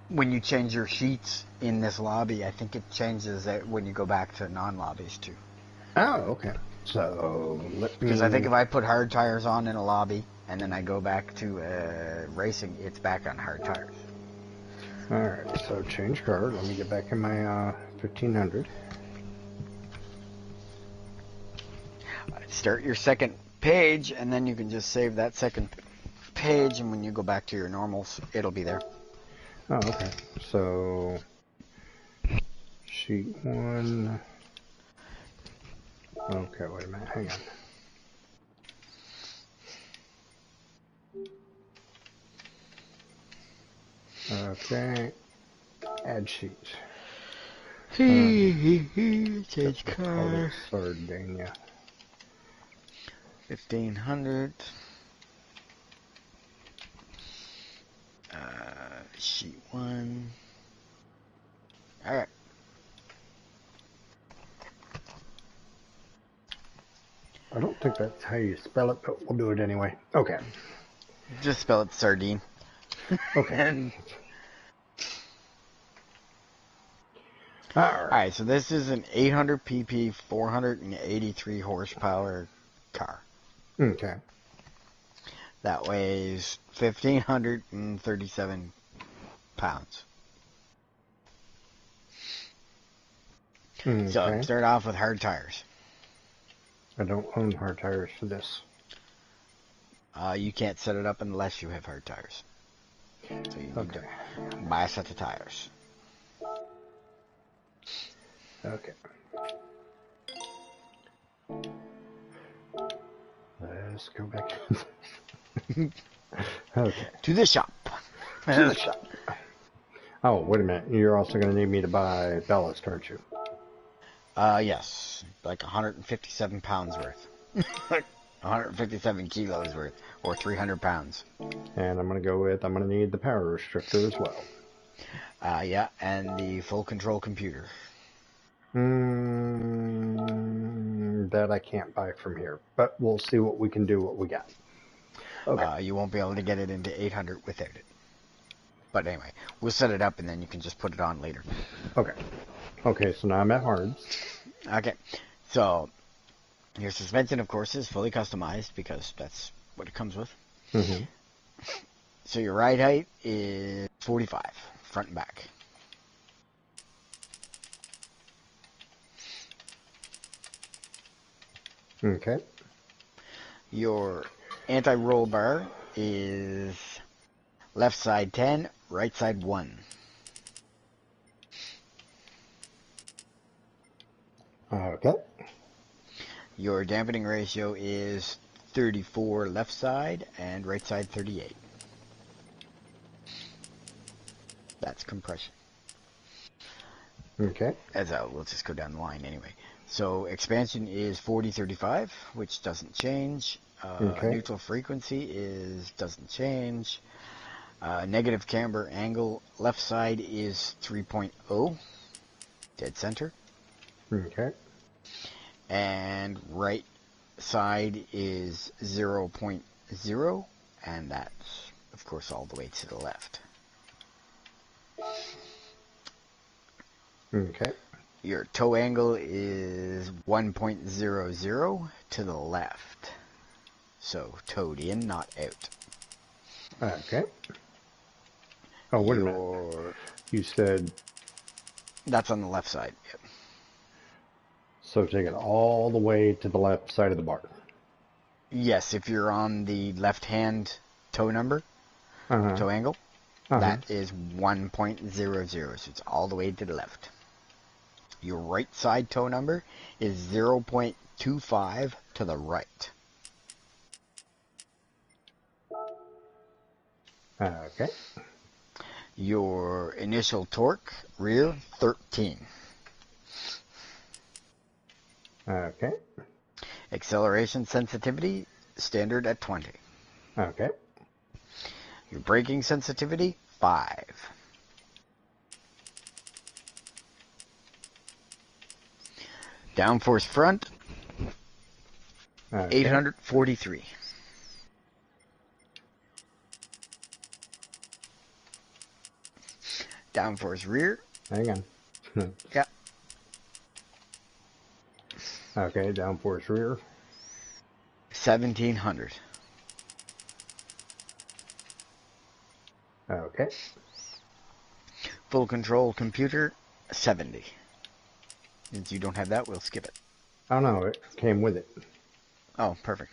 When you change your sheets in this lobby, I think it changes it when you go back to non-lobbies too. Oh, okay. So, because I think if I put hard tires on in a lobby and then I go back to racing, it's back on hard tires. Alright, so change card. Let me get back in my 1500. Start your second page, and then you can just save that second page, and when you go back to your normals, it'll be there. Oh, okay. So, sheet 1. Okay, wait a minute. Hang on. Okay. Add sheet. Change card. Sardinia. 1500. Sheet 1. Alright. I don't think that's how you spell it, but we'll do it anyway. Okay. Just spell it sardine. Okay. And Alright. alright, so this is an 800 pp, 483 horsepower car. Okay. That weighs 1,537 pounds. Okay. So start off with hard tires. I don't own hard tires for this. You can't set it up unless you have hard tires. So you need Okay. to buy a set of tires. Okay. Let's go back. Okay. To the shop. To the shop. Oh, wait a minute. You're also going to need me to buy ballast, aren't you? Yes. Like 157 pounds worth. 157 kilos worth. Or 300 pounds. And I'm going to go with, I'm going to need the power restrictor as well. Yeah, and the full control computer. That I can't buy from here. But we'll see what we can do, what we got. Okay. You won't be able to get it into 800 without it. But anyway, we'll set it up and then you can just put it on later. Okay. Okay, so now I'm at hards. Okay, so your suspension, of course, is fully customized because that's what it comes with. Mm-hmm. So your ride height is 45, front and back. Okay. Your anti-roll bar is left side 10, right side 1. Okay. Your dampening ratio is 34 left side and right side 38. That's compression. Okay. We'll just go down the line anyway. So expansion is 40-35, which doesn't change. Okay. Neutral frequency doesn't change. Negative camber angle left side is 3.0, dead center. Okay. And right side is 0.0, and that's, of course, all the way to the left. Okay. Your toe angle is 1.00 to the left. So toed in, not out. Okay. Oh, wait a minute. You said... That's on the left side. Yep. So take it all the way to the left side of the bar. Yes, if you're on the left-hand toe number, toe angle, that is 1.00, so it's all the way to the left. Your right side toe number is 0.25 to the right. Okay. Your initial torque, rear, 13. Okay. Acceleration sensitivity, standard at 20. Okay. Your braking sensitivity, 5. Downforce front, Okay. 843. Downforce rear. Hang on. Yeah. Okay, downforce rear. full control computer, 70. Since you don't have that, we'll skip it. I don't know. It came with it. Oh, perfect.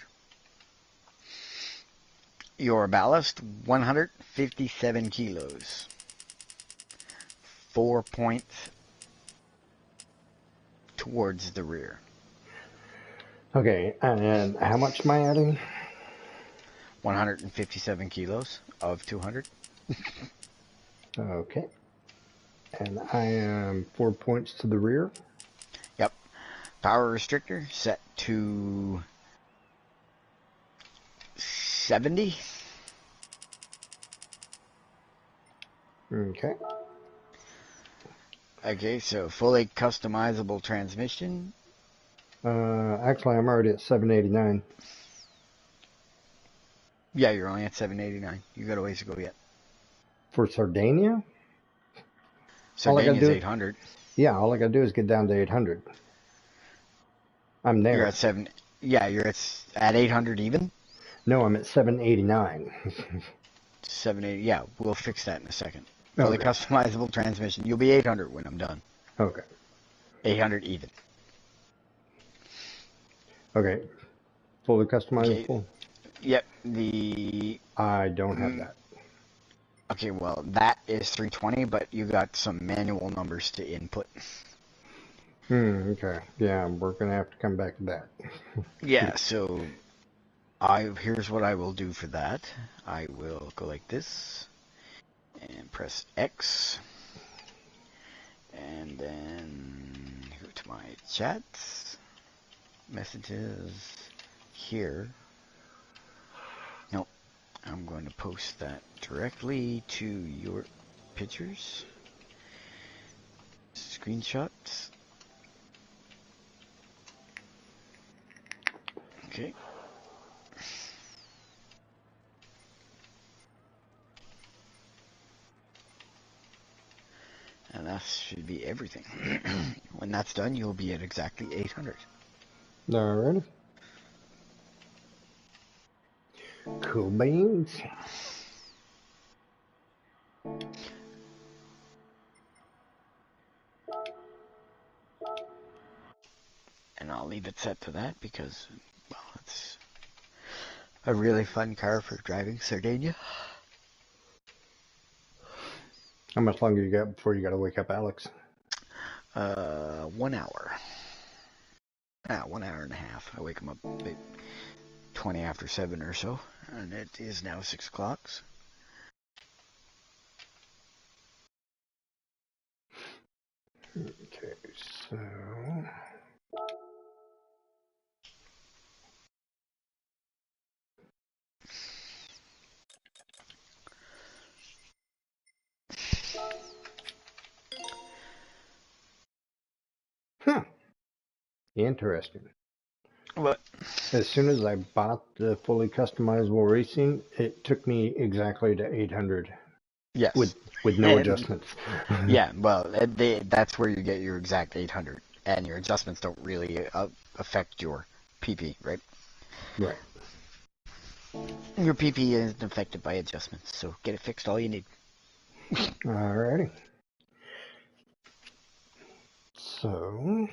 Your ballast, 157 kilos. 4 points towards the rear. Okay, and how much am I adding? 157 kilos of 200. Okay. And I am 4 points to the rear. Yep. Power restrictor set to 70. Okay. Okay, so fully customizable transmission. Actually, I'm already at 789. Yeah, you're only at 789. You got a ways to go yet. For Sardinia? Sardinia's 800. Yeah, all I gotta do is get down to 800. I'm there. You're at 7. Yeah, you're at 800 even. No, I'm at 789. 780. Yeah, we'll fix that in a second. Fully Okay. customizable transmission. You'll be 800 when I'm done. Okay. 800 even. Okay. Fully customizable? Okay. Yep. I don't have that. Okay, well, that is 320, but you got some manual numbers to input. Okay. Yeah, we're gonna have to come back to that. Yeah, so here's what I will do for that. I will go like this and press X, and then go to my chats, messages here. Nope, I'm going to post that directly to your pictures, screenshots. Okay. And that should be everything. When that's done, you'll be at exactly 800. Alrighty. Cool beans. And I'll leave it set to that because, well, it's a really fun car for driving Sardinia. How much longer you got before you gotta wake up Alex? 1 hour. 1 hour and a half. I wake him up at 20 after 7 or so, and it is now 6 o'clock. Okay, so... Huh. Interesting. What? As soon as I bought the fully customizable racing, it took me exactly to 800 Yes. with no adjustments. Yeah, well, that's where you get your exact 800, and your adjustments don't really affect your PP, right? Right. Your PP isn't affected by adjustments, so get it fixed all you need. Alrighty. So...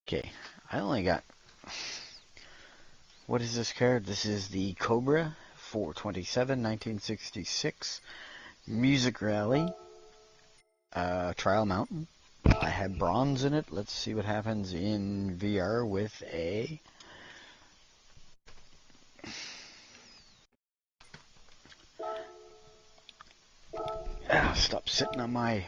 Okay, I only got... What is this card? This is the Cobra 427, 1966. Music Rally. Trial Mountain. I had bronze in it. Let's see what happens in VR with a... Stop sitting on my...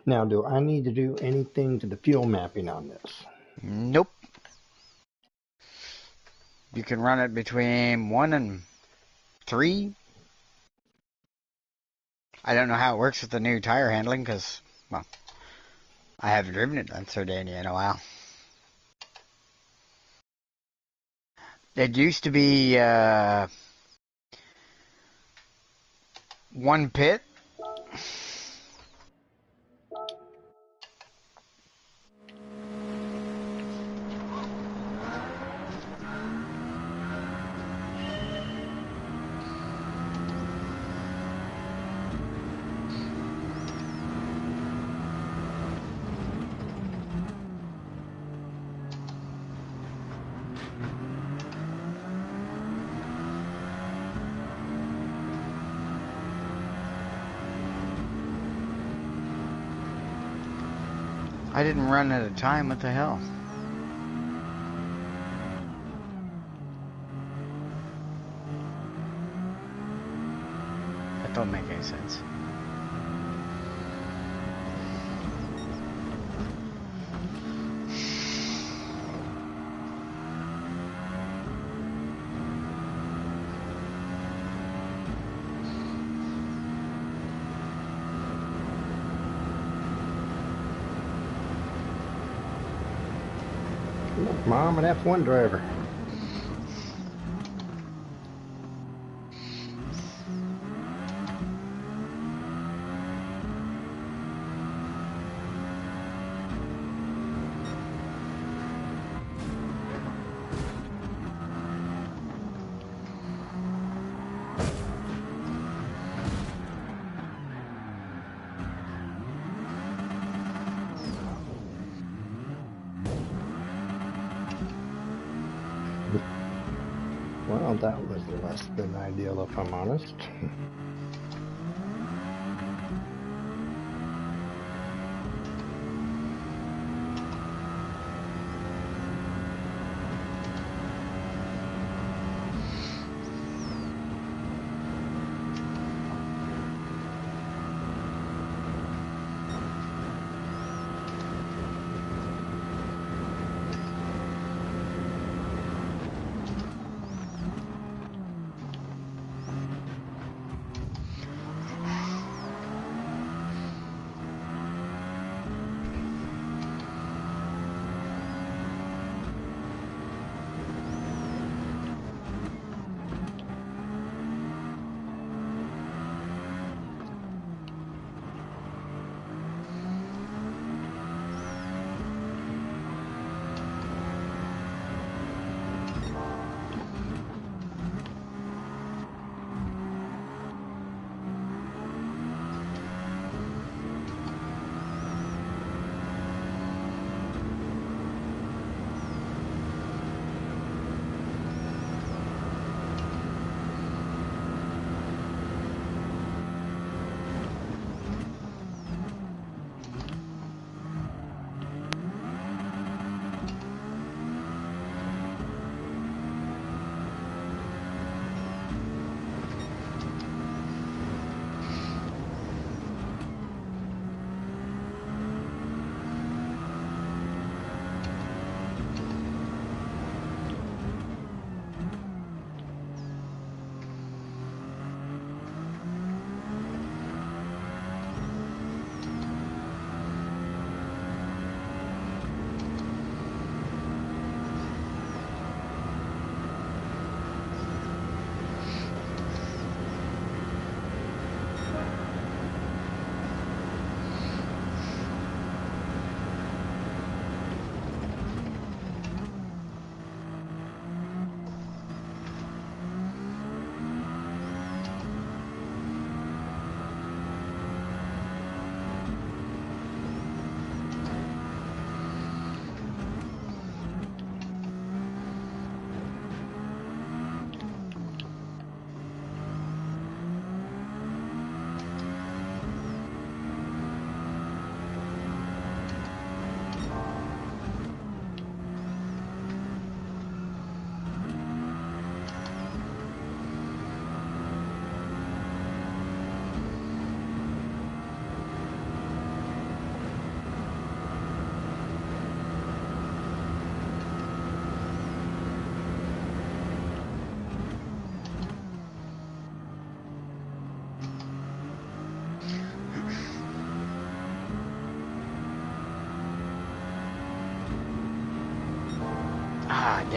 Now, do I need to do anything to the fuel mapping on this? Nope. You can run it between 1 and 3. I don't know how it works with the new tire handling because, well, I haven't driven it on Sardinia in a while. It used to be 1 pit. I didn't run at a time. What the hell? That don't make any sense. Look, Mom, an F1 driver. Well, that was less than ideal, if I'm honest.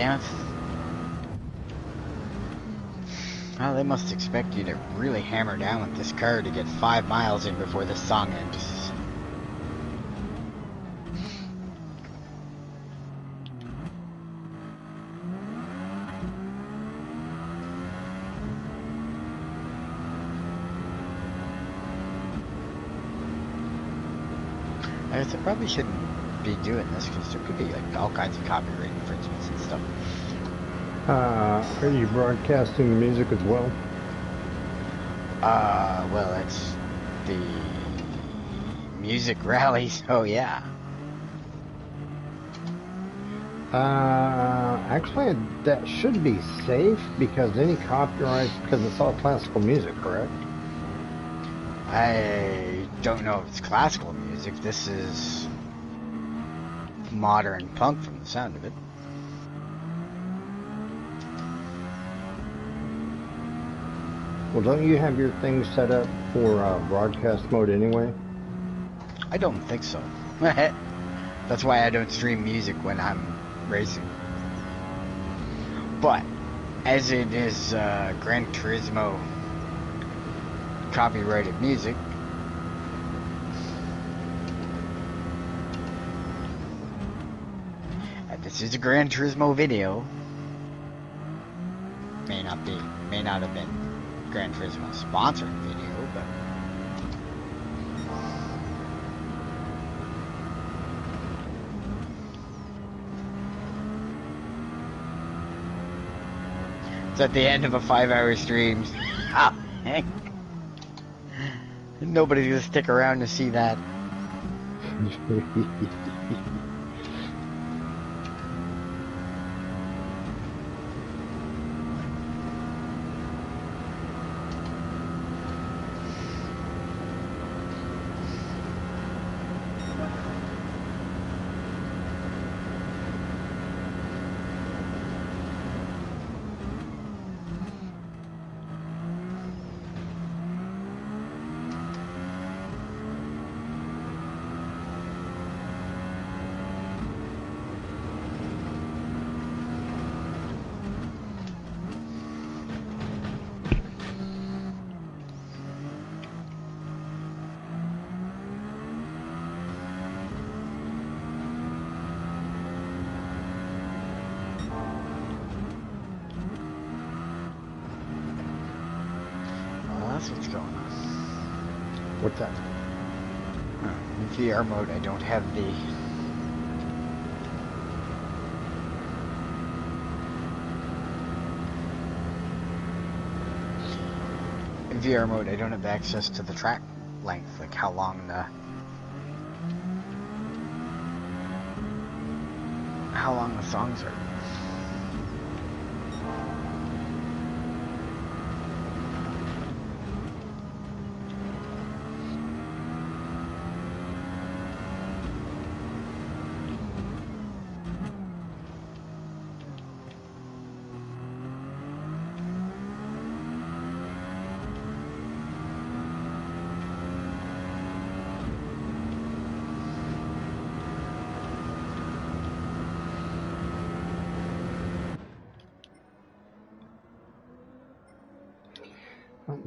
damn it. Well, they must expect you to really hammer down with this car to get 5 miles in before this song ends. I guess I probably shouldn't be doing this because there could be like all kinds of copyright infringements and stuff. Are you broadcasting the music as well? Well, it's the music rally, so yeah. Actually, that should be safe because any copyrights, because it's all classical music, correct? I don't know if it's classical music. This is modern punk from the sound of it. Well, don't you have your thing set up for broadcast mode anyway? I don't think so. That's why I don't stream music when I'm racing. But, as it is Gran Turismo copyrighted music, and this is a Gran Turismo video, may not have been Gran Turismo sponsored video, but it's at the end of a 5-hour stream. Oh, heck. Nobody's gonna stick around to see that. That's what's going on. What's that? In VR mode, I don't have the... In VR mode, I don't have access to the track length, like how long the songs are.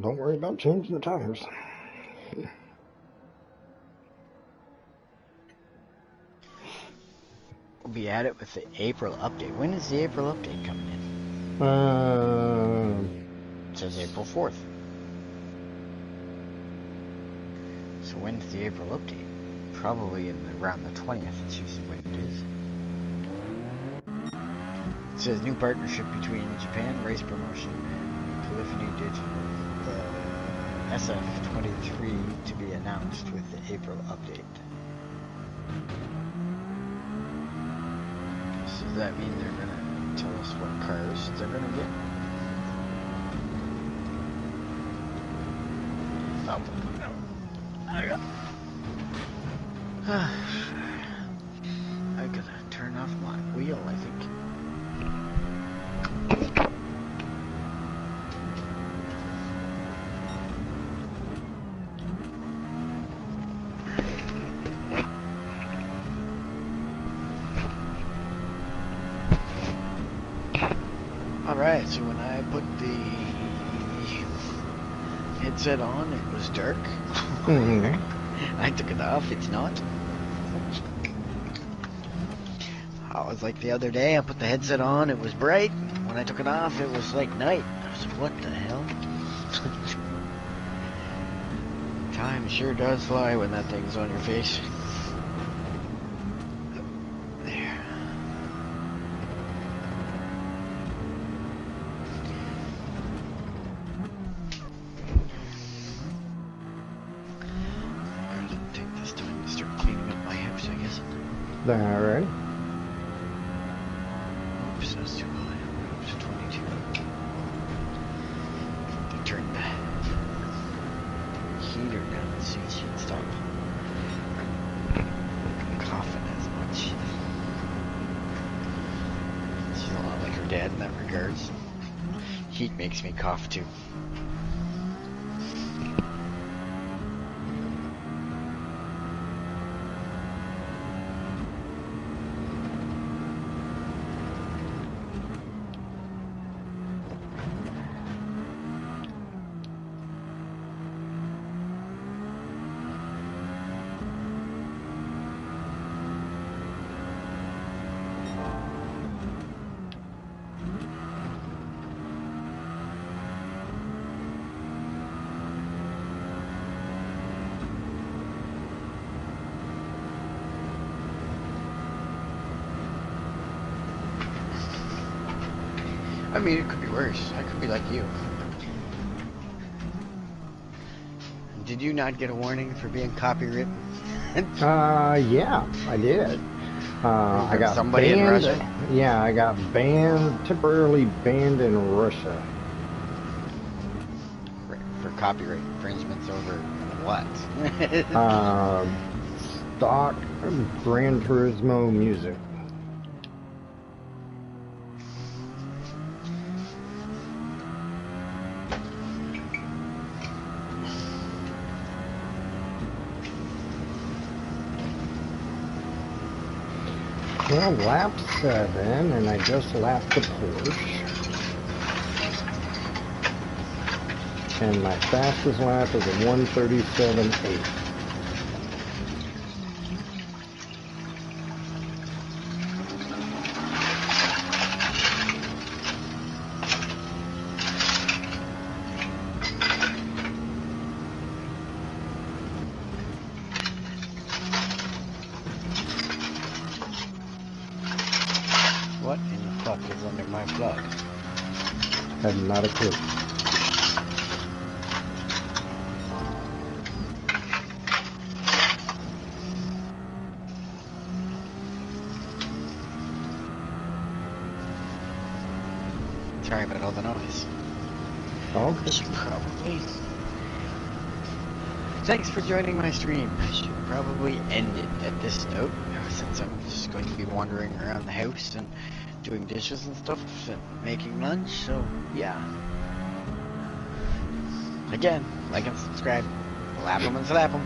Don't worry about changing the tires. We'll be at it with the April update. When is the April update coming in? It says April 4th. So when's the April update? Probably around the 20th. It's usually when it is. It says new partnership between Japan Race Promotion and Polyphony Digital. The SF23 to be announced with the April update. So does that mean they're gonna tell us what cars they're gonna get? Oh, no. I gotta turn off my wheel, I think. Alright, so when I put the headset on, it was dark. I took it off, it's not. I was like the other day, I put the headset on, it was bright. When I took it off, it was like night. I was like, what the hell? Time sure does fly when that thing's on your face. There. I'm gonna take this time to start cleaning up my house, I guess. Alright. Oops, that's too high. Oops, 22. To turn the heater down so she'd stop coughing as much. She's a lot like her dad in that regards. Heat makes me cough too. I mean, it could be worse. I could be like you. Did you not get a warning for being copywritten? Yeah, I did. I got somebody in banned. Russia? Yeah, I got banned, temporarily banned in Russia. For copyright infringements over what? Stock Gran Turismo music. Well, lap 7, and I just lapped the Porsche. And my fastest lap is a 1:37.8. What in the fuck is under my plug? Had not a clue. Sorry about all the noise. Oh, I should probably... Thanks for joining my stream. I should probably end it at this note, since I'm just going to be wandering around the house and doing dishes and stuff and making lunch, so yeah. Again, like and subscribe. Lap 'em and slap 'em.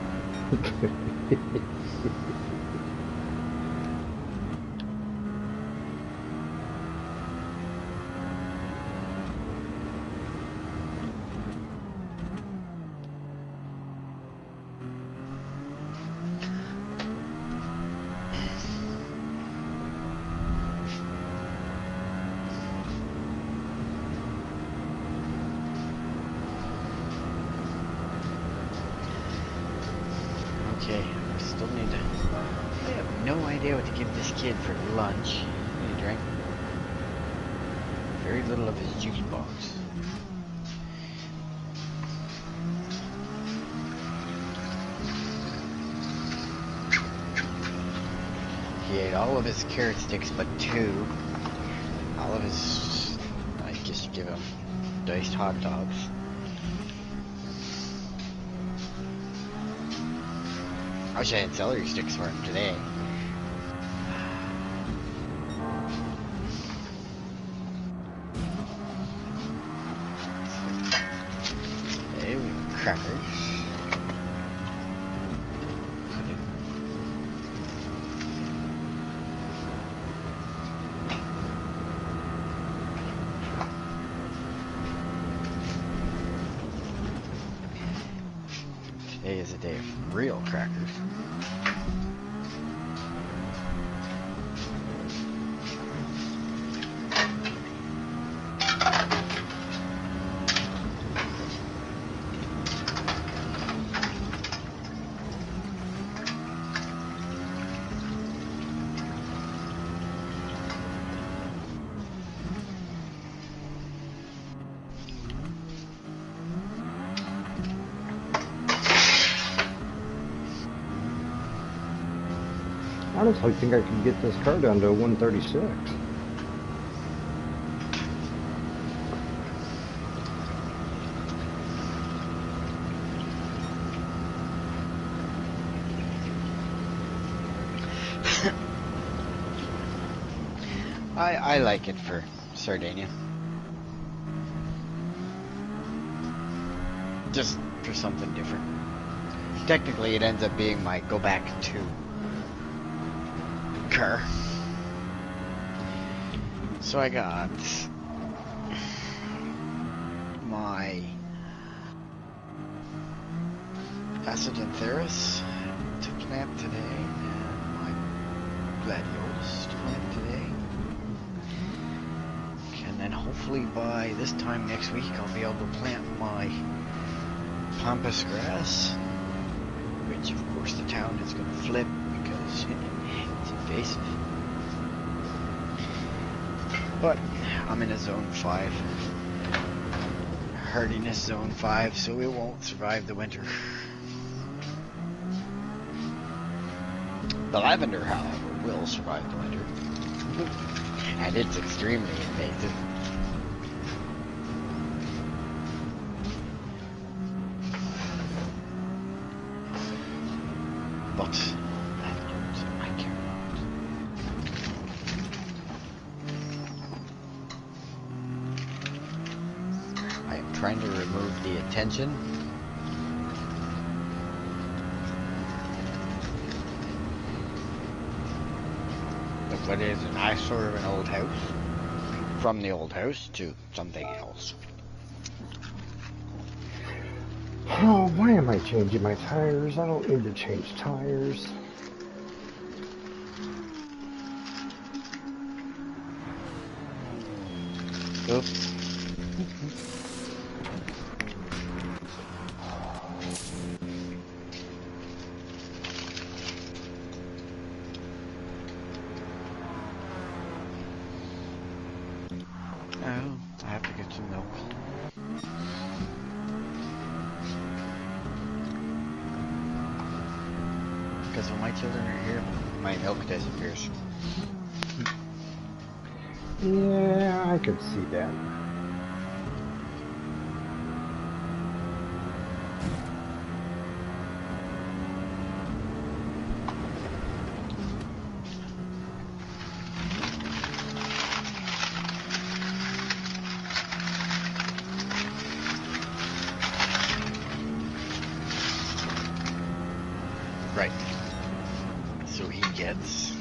Okay, I still need to... I have no idea what to give this kid for lunch. He drank very little of his juice box. He ate all of his carrot sticks but 2. All of his... I guess you give him diced hot dogs. I wish I had celery sticks for him today. Hey, we have crackers. day of real crackers. Honestly, I think I could get this car down to 136. I like it for Sardinia. Just for something different. Technically, it ends up being my go back to car. So I got my Acid and Theris took a nap today, and my Gladiolus took a nap today. And then hopefully by this time next week I'll be able to plant my pampas grass, which of course the town is going to flip because it's invasive. But I'm in a zone 5, hardiness zone 5, so it won't survive the winter. The lavender, however, will survive the winter. And it's extremely invasive. But lavenders, I care about. I am trying to remove the attention. Of what is an eyesore of an old house. From the old house to something else. Oh, why am I changing my tires? I don't need to change tires. Oops. Oh, I have to get some milk. Because when my children are here, my milk disappears. Yeah, I could see that. Right. So he gets...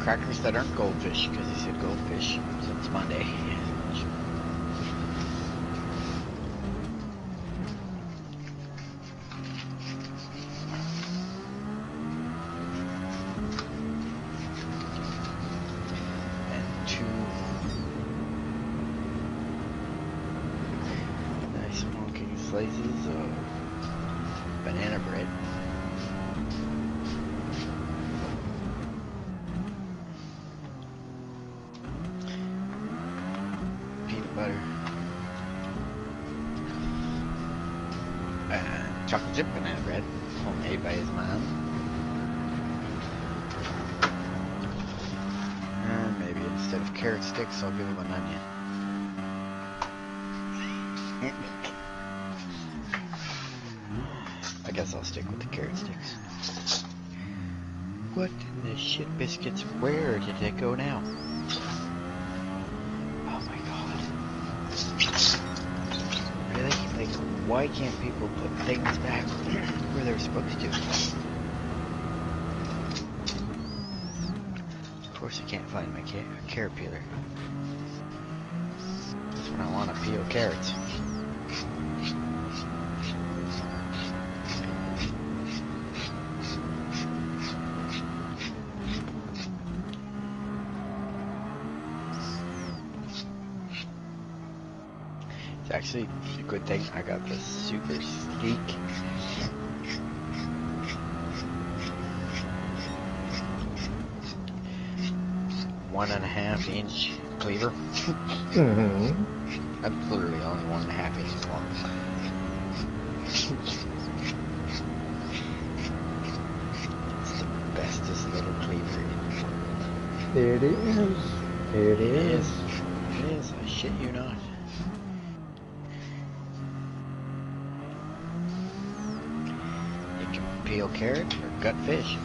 crackers that aren't goldfish, because he said goldfish since Monday. And 2 nice smoking slices of banana bread. Butter and chocolate chip banana bread, homemade by his mom. And maybe instead of carrot sticks, I'll give him an onion. I guess I'll stick with the carrot sticks. What in the shit biscuits? Where did it go now? Why can't people put things back where they're supposed to? course I can't find my carrot peeler. That's when I want to peel carrots. It's actually a good thing I got this super sleek 1.5 inch cleaver. Mm-hmm. I'm literally only 1.5 inches long. It's the bestest little cleaver in the world. It is. It is. It is. I shit you not. You can peel carrot or gut fish.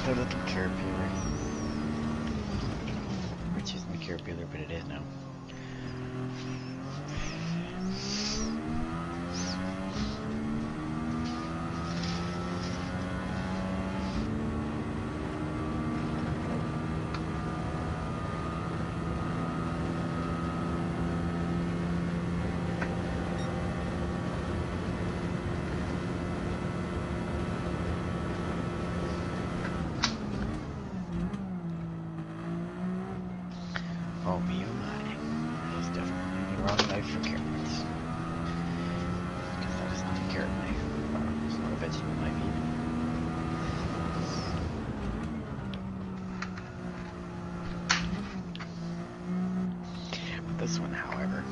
The little carrot peeler, which isn't the carrot peeler, but it is now. Oh me, oh my. That is definitely the wrong knife for carrots. Because that is not a carrot knife. It's not a vegetable knife either. But this one, however,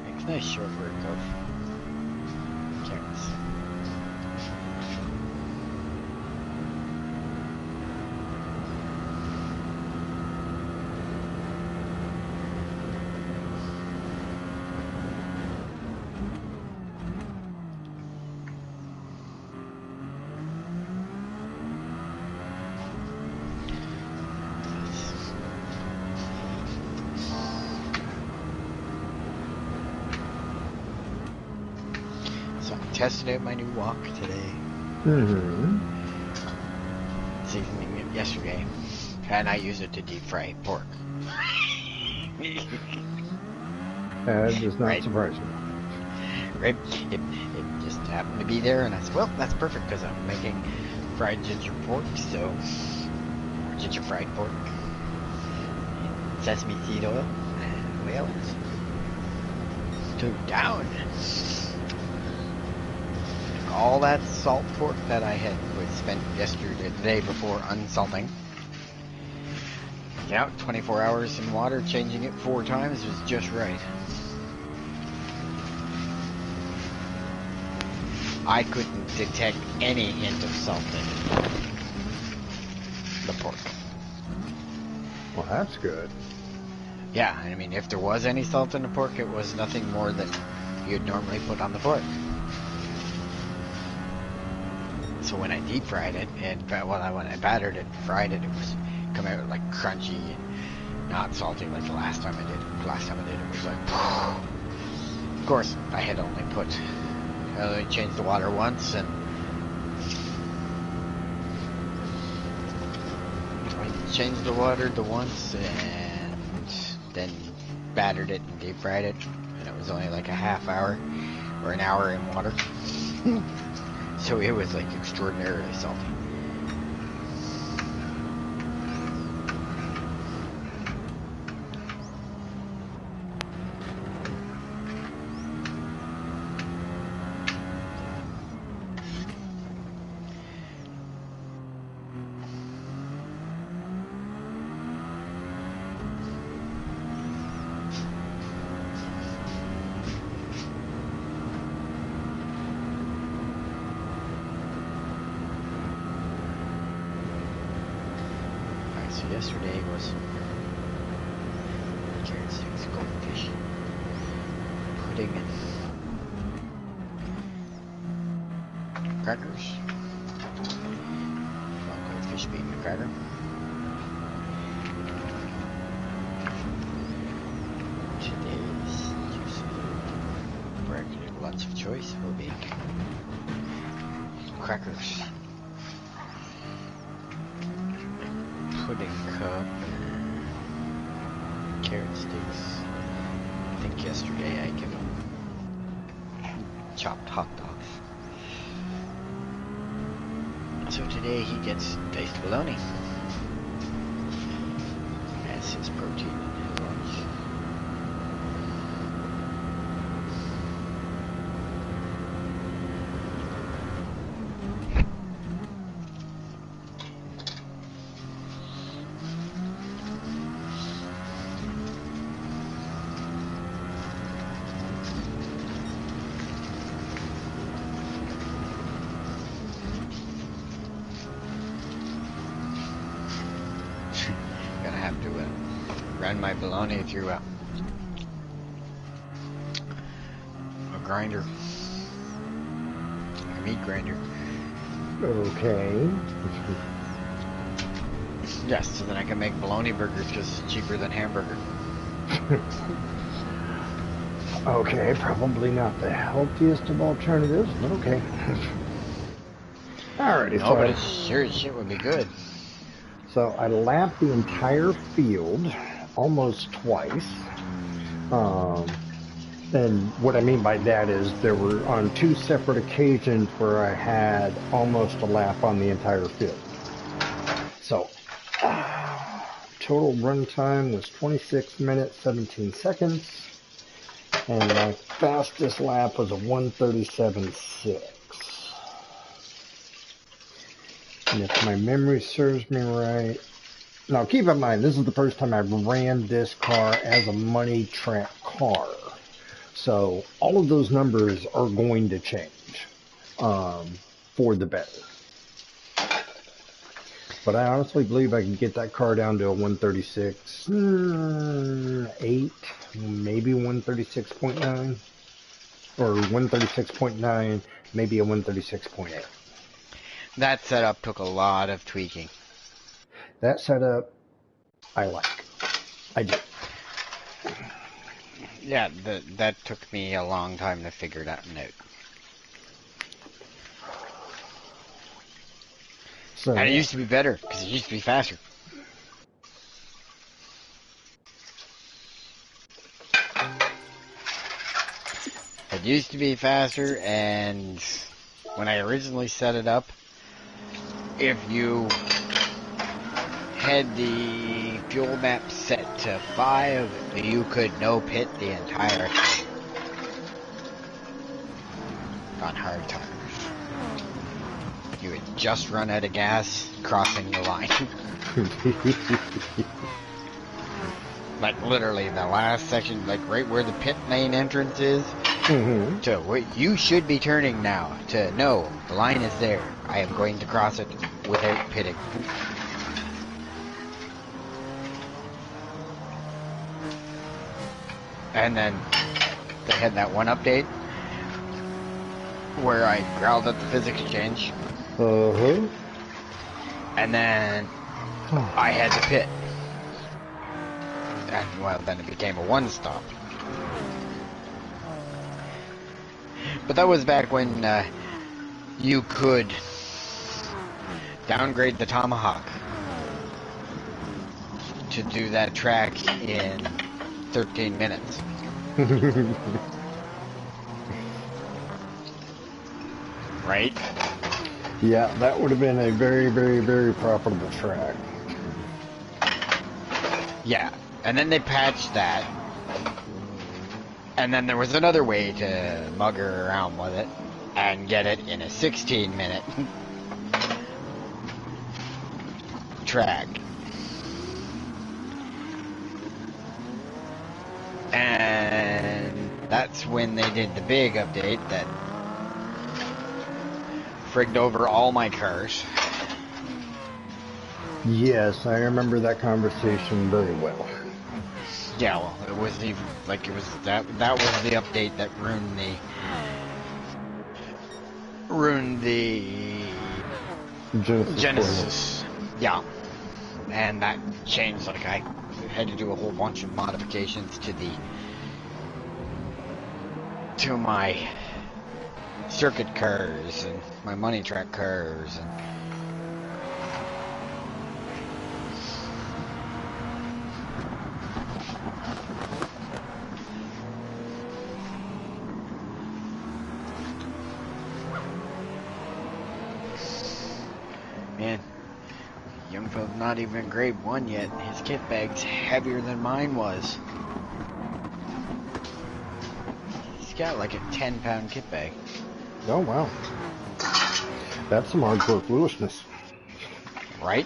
makes nice short work of carrots. So I tested out my new wok today. Mm-hmm. Seasoning it yesterday, and I use it to deep fry pork. That does not Right. surprise me. Right? It just happened to be there, and I said, well, that's perfect because I'm making fried ginger pork, so or ginger fried pork, sesame seed oil, and well, took down all that salt pork that I had spent yesterday, the day before unsalting. Yeah, 24 hours in water, changing it 4 times was just right. I couldn't detect any hint of salt in the pork. Well, that's good. Yeah, I mean, if there was any salt in the pork, it was nothing more than you'd normally put on the pork. So when I deep fried it, when I battered it and fried it, it was come out like crunchy and not salty like the last time I did it. The last time I did it was like, of course, I had only changed the water once, and I changed the water once, and then battered it and deep fried it, and it was only like a half hour or an hour in water. So it was like extraordinarily salty. So yesterday was carrot sticks, goldfish, pudding, and crackers. Goldfish bean and cracker. Today's juicy breakfast lunch of choice will be crackers, pudding cup, carrot sticks. I think yesterday I gave him chopped hot dogs. So today he gets diced bologna as his protein in his lunch. Gonna have to run my bologna through a grinder, a meat grinder. Okay. Yes, so then I can make bologna burgers because it's cheaper than hamburger. Okay, probably not the healthiest of alternatives, but okay. Alrighty, No, but it sure as shit would be good. So I lapped the entire field almost twice. And what I mean by that is there were on two separate occasions where I had almost a lap on the entire field. So total run time was 26 minutes, 17 seconds. And my fastest lap was a 1:37.6. And if my memory serves me right, now keep in mind, this is the first time I've ran this car as a money track car. So all of those numbers are going to change for the better. But I honestly believe I can get that car down to a 136.8, maybe 136.9, or 136.9, maybe a 136.8. That setup took a lot of tweaking. That setup, I like. I do. Yeah, that took me a long time to figure that out. So, And it used to be better, because it used to be faster. It used to be faster, and when I originally set it up, if you had the fuel map set to 5, you could no pit the entire time on hard tires. You would just run out of gas crossing the line. Like literally the last section, like right where the pit lane entrance is, to wait, you should be turning now, to no, the line is there. I am going to cross it without pitting. And then they had that one update where I growled at the physics change. And then I had to pit. And well, then it became a one stop. But that was back when you could downgrade the Tomahawk to do that track in 13 minutes. Right? Yeah, that would have been a very, very, very profitable track. Yeah, and then they patched that. And then there was another way to mugger around with it and get it in a 16-minute track. And that's when they did the big update that frigged over all my cars. Yes, I remember that conversation very well. Yeah, well, it was even like it was that was the update that ruined the Genesis. Yeah. And that changed, like, I had to do a whole bunch of modifications to my circuit cars and my money track cars and man, young fella's not even grade 1 yet. His kit bag's heavier than mine was. He's got like a 10-pound kit bag. Oh, wow. That's some hardcore foolishness. Right?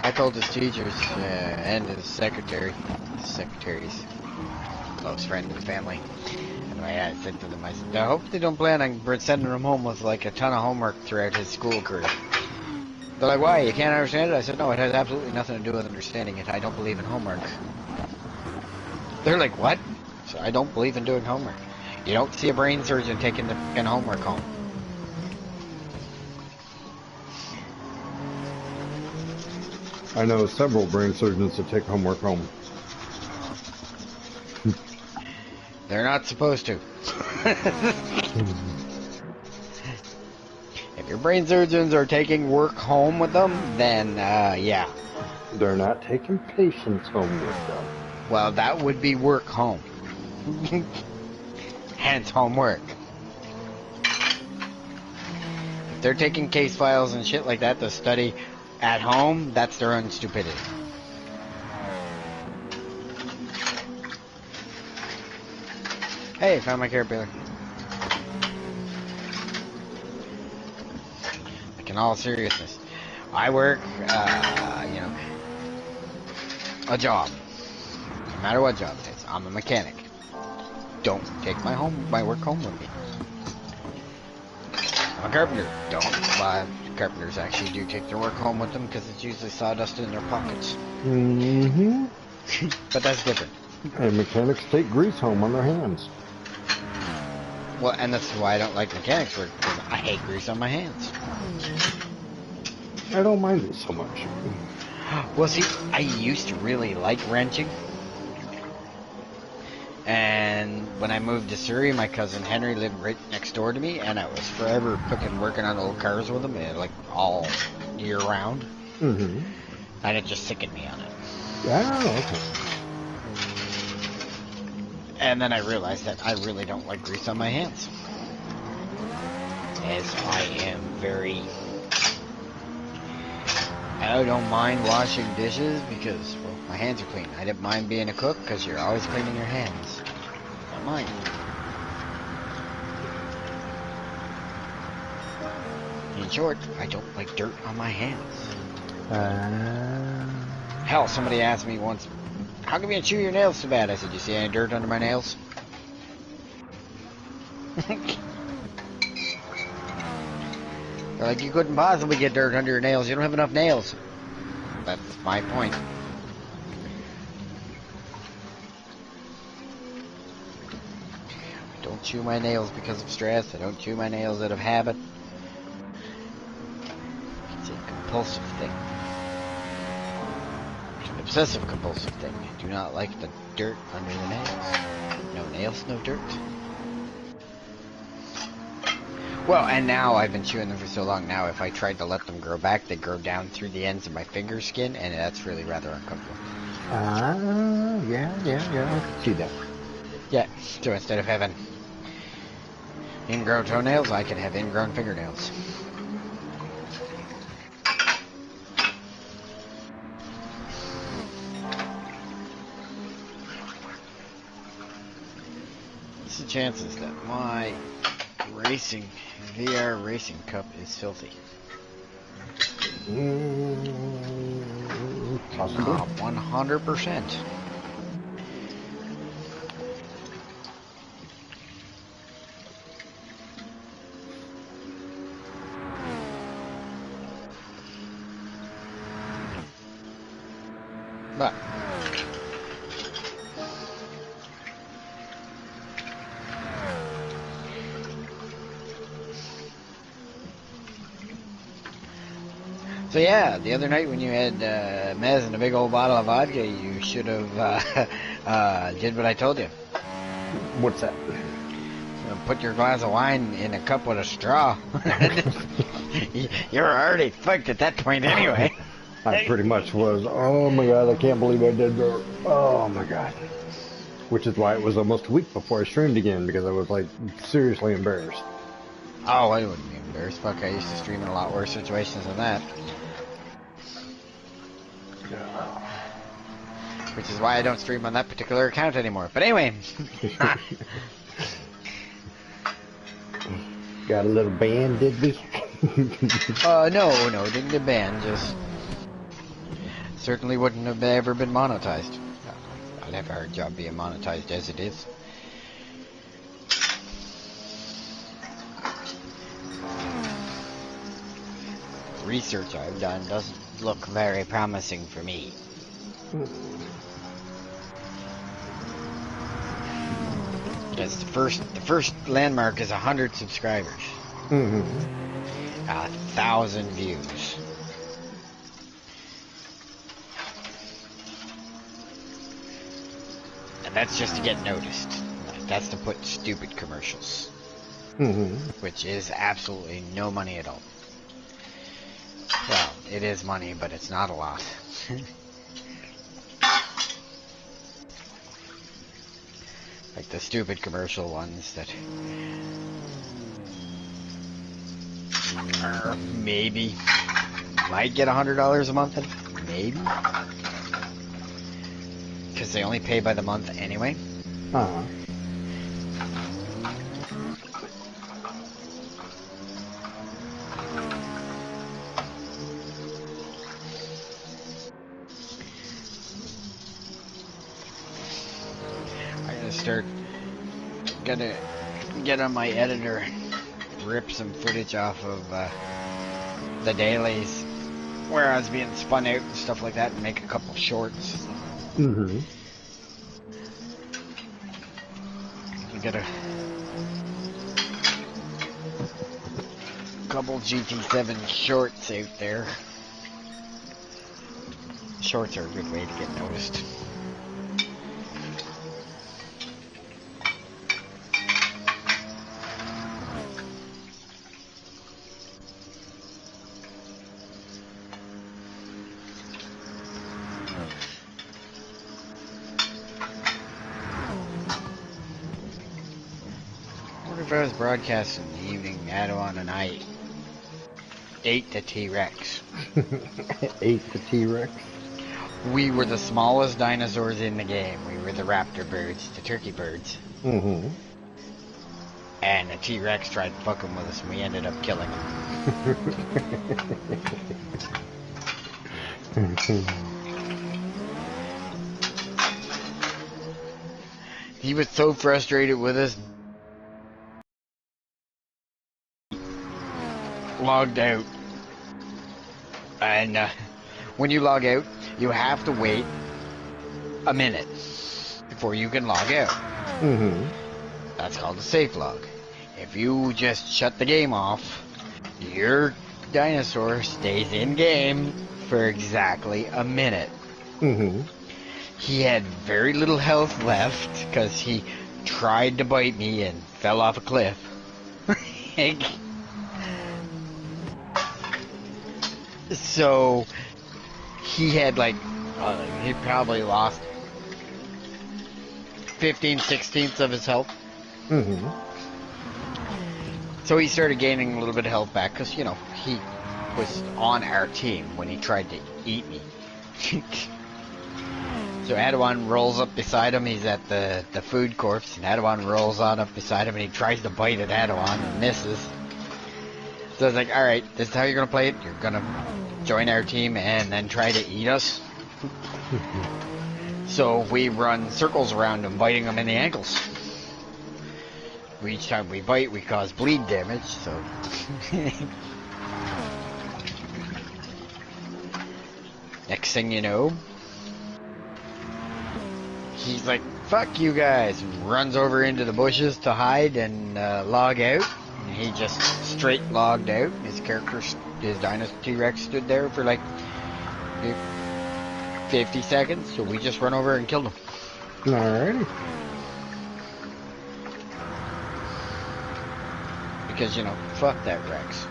I told his teachers and his secretary's close friend of the family. Anyway, I said to them, I said, I hope they don't plan on sending him home with like a ton of homework throughout his school career. They're like, why? You can't understand it? I said, no, it has absolutely nothing to do with understanding it. I don't believe in homework. They're like, what? So I don't believe in doing homework. You don't see a brain surgeon taking the fucking homework home. I know several brain surgeons that take homework home. They're not supposed to. If your brain surgeons are taking work home with them, then, yeah. They're not taking patients home with them. Well, that would be work home. Hence homework. If they're taking case files and shit like that to study at home, that's their own stupidity. Hey, found my caterpillar. Like, in all seriousness, I work, you know, a job. No matter what job it is, I'm a mechanic. Don't take my work home with me. I'm a carpenter. Don't. Carpenters actually do take their work home with them because it's usually sawdust in their pockets. Mm-hmm. But that's different. And mechanics take grease home on their hands. Well, and that's why I don't like mechanics work, because I hate grease on my hands. I don't mind it so much. Well, see, I used to really like wrenching. And when I moved to Surrey, my cousin Henry lived right next door to me, and I was forever fucking working on old cars with him, like all year round. Mm-hmm. And it just sickened me on it. Yeah, okay. And then I realized that I really don't like grease on my hands. As I am very... I don't mind washing dishes because, well, my hands are clean. I didn't mind being a cook because you're always cleaning your hands. Don't mind. In short, I don't like dirt on my hands. Hell, somebody asked me once, how come you chew your nails so bad? I said, you see any dirt under my nails? They're like, you couldn't possibly get dirt under your nails. You don't have enough nails. That's my point. I don't chew my nails because of stress. I don't chew my nails out of habit. It's a compulsive thing. It's an obsessive compulsive thing. I do not like the dirt under the nails. No nails, no dirt. Well, and now I've been chewing them for so long now, if I tried to let them grow back, they grow down through the ends of my finger skin, and that's really rather uncomfortable. Yeah, I can see that. Yeah, so instead of having ingrown toenails, I can have ingrown fingernails. What's the chances that my VR racing cup is filthy? Possibly. 100%. But So yeah, the other night when you had mez and a big old bottle of vodka, you should have did what I told you. What's that? Put your glass of wine in a cup with a straw. You're already fucked at that point anyway. I pretty much was. Oh my god, I can't believe I did that. Oh my god. Which is why it was almost a week before I streamed again, because I was like seriously embarrassed. Oh, I wouldn't be embarrassed. Fuck, I used to stream in a lot worse situations than that. Which is why I don't stream on that particular account anymore. But anyway. Got a little band, did we? No, didn't get banned. Just certainly wouldn't have ever been monetized. I'd have a hard job being monetized as it is. Research I've done doesn't look very promising for me. Because the first landmark is 100 subscribers. 1,000 views. And that's just to get noticed. That's to put stupid commercials. Which is absolutely no money at all. Well, it is money, but it's not a lot. Like the stupid commercial ones that are maybe might get $100 a month, maybe, because they only pay by the month anyway. Gotta get on my editor, rip some footage off of the dailies where I was being spun out and stuff like that, and make a couple shorts. I got a couple GT7 shorts out there. Shorts are a good way to get noticed. If I was broadcasting in the evening, Adawan and I ate the T-Rex. Ate the T-Rex? We were the smallest dinosaurs in the game. We were the raptor birds, the turkey birds. And the T-Rex tried fucking with us, and we ended up killing him. He was so frustrated with us. Logged out, and when you log out, you have to wait a minute before you can log out. That's called a safe log. If you just shut the game off, your dinosaur stays in game for exactly a minute. He had very little health left because he tried to bite me and fell off a cliff. So he had like he probably lost 15/16 of his health. So he started gaining a little bit of health back because, you know, he was on our team when he tried to eat me. So Adawan rolls up beside him. He's at the food corpse, and Adawan rolls on up beside him, and he tries to bite at Adawan and misses. So I was like, alright, this is how you're going to play it. You're going to join our team and then try to eat us. So we run circles around him, biting him in the ankles. Each time we bite, we cause bleed damage, so... Next thing you know, he's like, fuck you guys, and runs over into the bushes to hide and log out. And he just straight logged out. His character his dinosaur T-Rex stood there for like 50 seconds, so we just run over and killed him. Alrighty. Because, you know, fuck that Rex.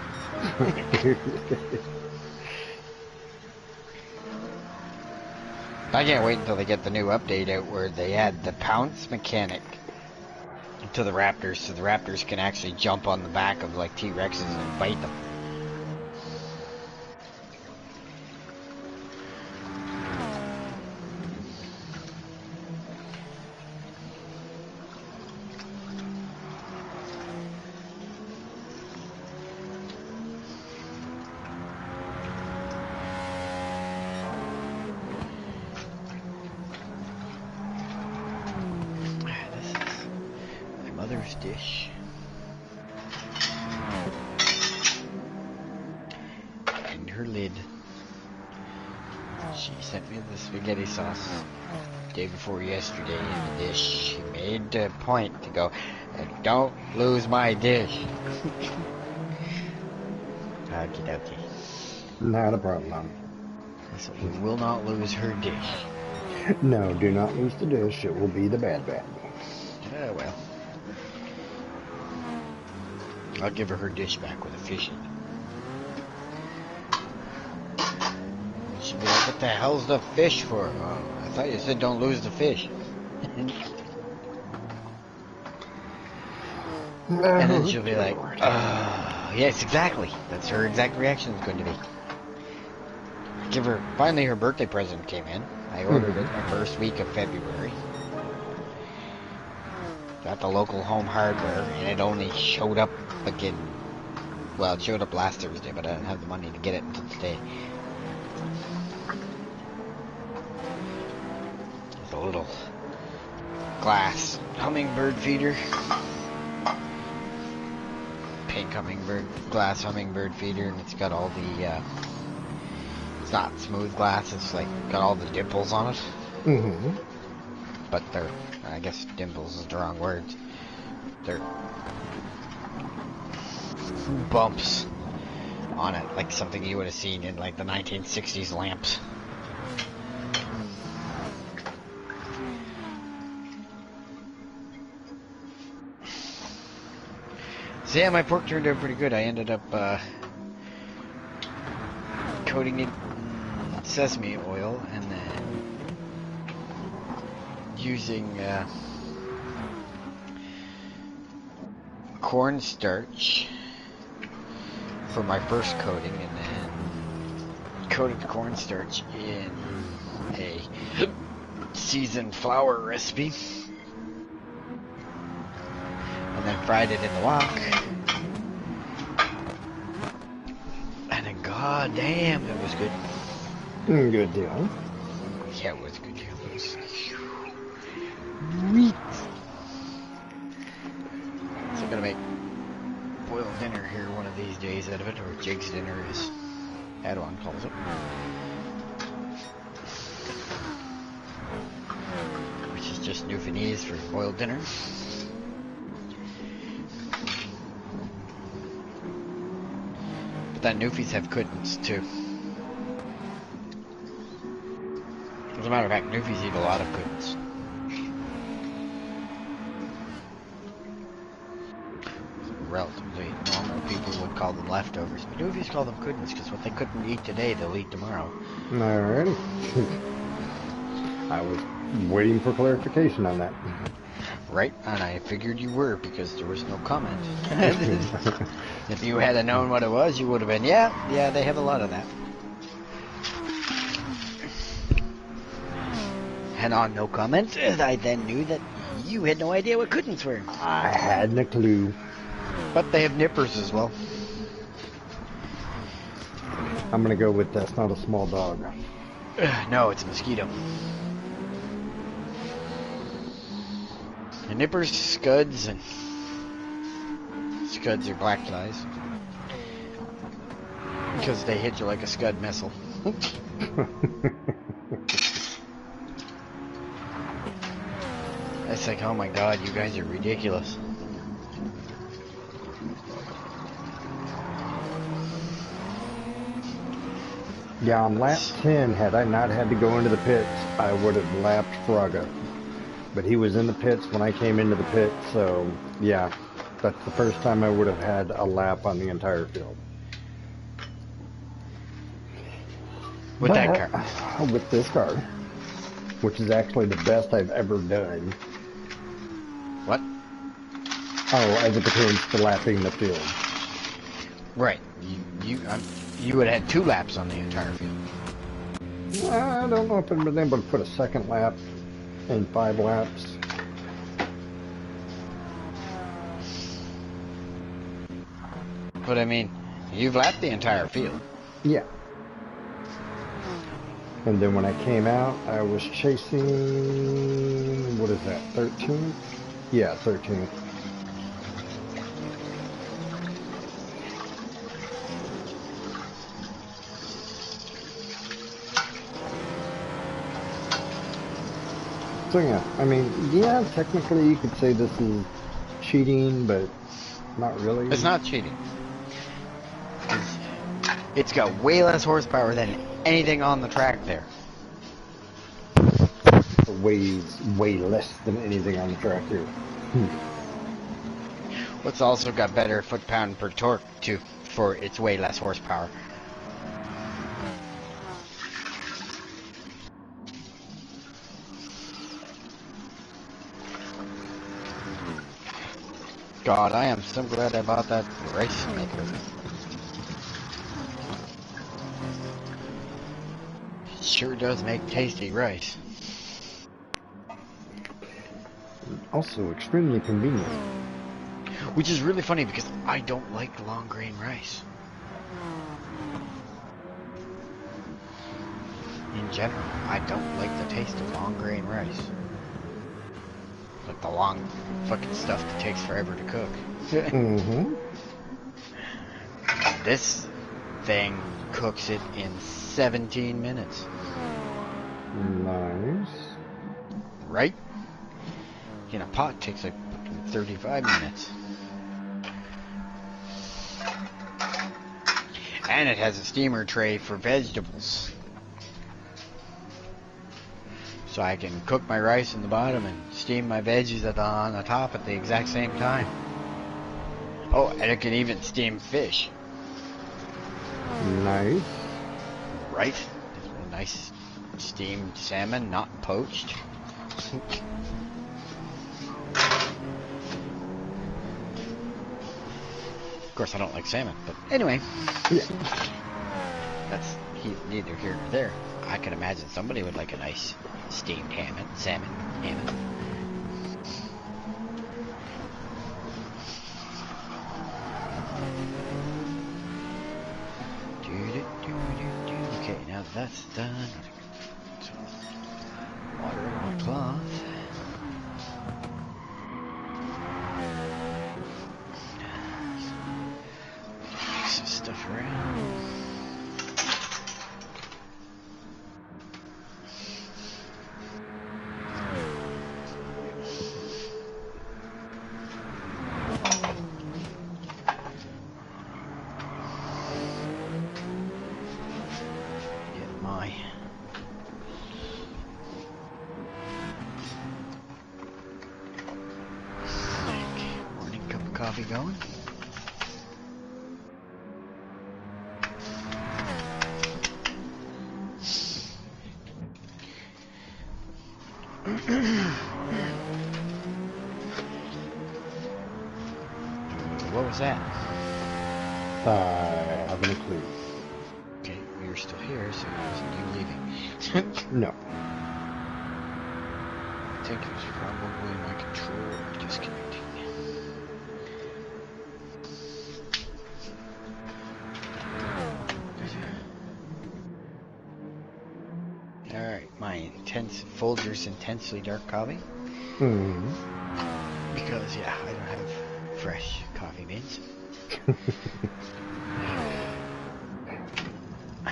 I can't wait until they get the new update out where they add the pounce mechanic to the Raptors, so the Raptors can actually jump on the back of like T-Rexes and bite them. Dish. And her lid. She sent me the spaghetti sauce day before yesterday in the dish. She made a point to go, don't lose my dish. Okie dokie. Not a problem. So we will not lose her dish. No, do not lose the dish. It will be the bad. Oh well. I'll give her dish back with a fish in it. She'll be like, what the hell's the fish for? Oh, I thought you said don't lose the fish. And then she'll be like, yes, exactly. That's her exact reaction is going to be. Give her, finally her birthday present came in. I ordered it the first week of February. Got the local home hardware, and it only showed up again. Well, it showed up last Thursday, but I didn't have the money to get it until today. It's a little glass hummingbird feeder. Pink hummingbird, glass hummingbird feeder, and it's got all the, it's not smooth glass, it's like got all the dimples on it. Mm-hmm. But they're, I guess dimples is the wrong word. They're bumps on it, like something you would have seen in like the 1960s lamps. So yeah, my pork turned out pretty good. I ended up coating it in sesame oil and then using cornstarch for my first coating, and then coated the cornstarch in a seasoned flour recipe, and then fried it in the wok. And then, god damn, it was good. Good deal. Yeah, it was good. It was sweet. So I'm gonna make boiled dinner here one of these days out of it, or Jig's dinner as Adawan calls it. Which is just Newfoundlandese for boiled dinner. But that Newfies have cuttings too. As a matter of fact, Newfies eat a lot of cuttings. Relatively normal people would call them leftovers, but Newfies call them cuttings because what they couldn't eat today, they'll eat tomorrow. Alrighty. I was waiting for clarification on that. Right, and I figured you were because there was no comment. If you had known what it was, you would have been, yeah, they have a lot of that. And on no comment, I then knew that you had no idea what cuttings were. I hadn't a clue. But they have nippers as well. I'm gonna go with that's not a small dog. No, it's a mosquito. And nippers, scuds, and scuds are black flies. Because they hit you like a scud missile. It's like, oh my god, you guys are ridiculous. Yeah, on lap 10, had I not had to go into the pits, I would have lapped Fraga. But he was in the pits when I came into the pit, so yeah, that's the first time I would have had a lap on the entire field. With that car. With this car, which is actually the best I've ever done. What? Oh, as it pertains to lapping the field. Right. You would have had 2 laps on the entire field. I don't know if I've been able to put a second lap in 5 laps. But I mean, you've lapped the entire field. Yeah. And then when I came out, I was chasing, what is that, 13th? Yeah, 13th. So yeah, I mean, yeah, technically you could say this is cheating, but not really. It's not cheating. It's got way less horsepower than anything on the track there. Weighs way less than anything on the track here. What's also got better foot-pound per torque too, for its way less horsepower. God, I am so glad I bought that rice maker. It sure does make tasty rice. Also extremely convenient. Which is really funny because I don't like long grain rice. In general, I don't like the taste of long grain rice. Like the long fucking stuff that takes forever to cook. Mm-hmm. This thing cooks it in 17 minutes. Nice. Right? In a pot takes like 35 minutes. And it has a steamer tray for vegetables. So I can cook my rice in the bottom and steam my veggies on the top at the exact same time. Oh, and it can even steam fish. Nice. Right? A nice steamed salmon, not poached. Of course, I don't like salmon, but anyway. Yeah. That's neither here nor there. I can imagine somebody would like a nice steamed salmon. Okay, now that's done. Water in my cloth. Mix some stuff around. Coffee going. What was that? I haven't a clue. Okay, you're still here, so it wasn't you leaving. No. I think it was probably my controller disconnecting. Alright, my Folgers Intensely Dark Coffee. Mm-hmm. Because, yeah, I don't have fresh coffee beans.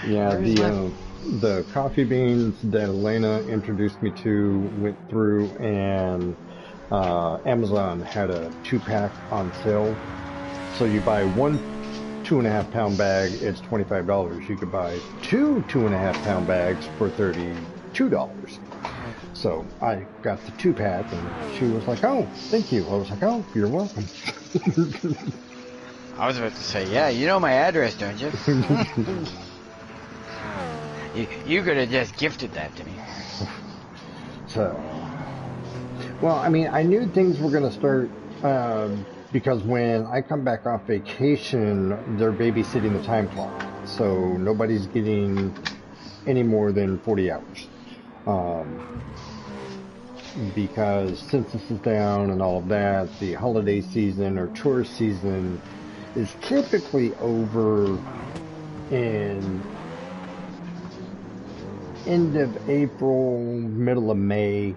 Yeah, the coffee beans that Elena introduced me to went through, and Amazon had a 2-pack on sale. So you buy one 2.5 pound bag, it's $25. You could buy two 2.5 pound bags for $32. So I got the 2-pack, and she was like, "Oh, thank you." I was like, "Oh, you're welcome." I was about to say, yeah, you know my address, don't you? You could have just gifted that to me. So, well, I mean, I knew things were going to start because when I come back off vacation, they're babysitting the time clock. So nobody's getting any more than 40 hours. Because census is down and all of that, the holiday season or tourist season is typically over in end of April, middle of May.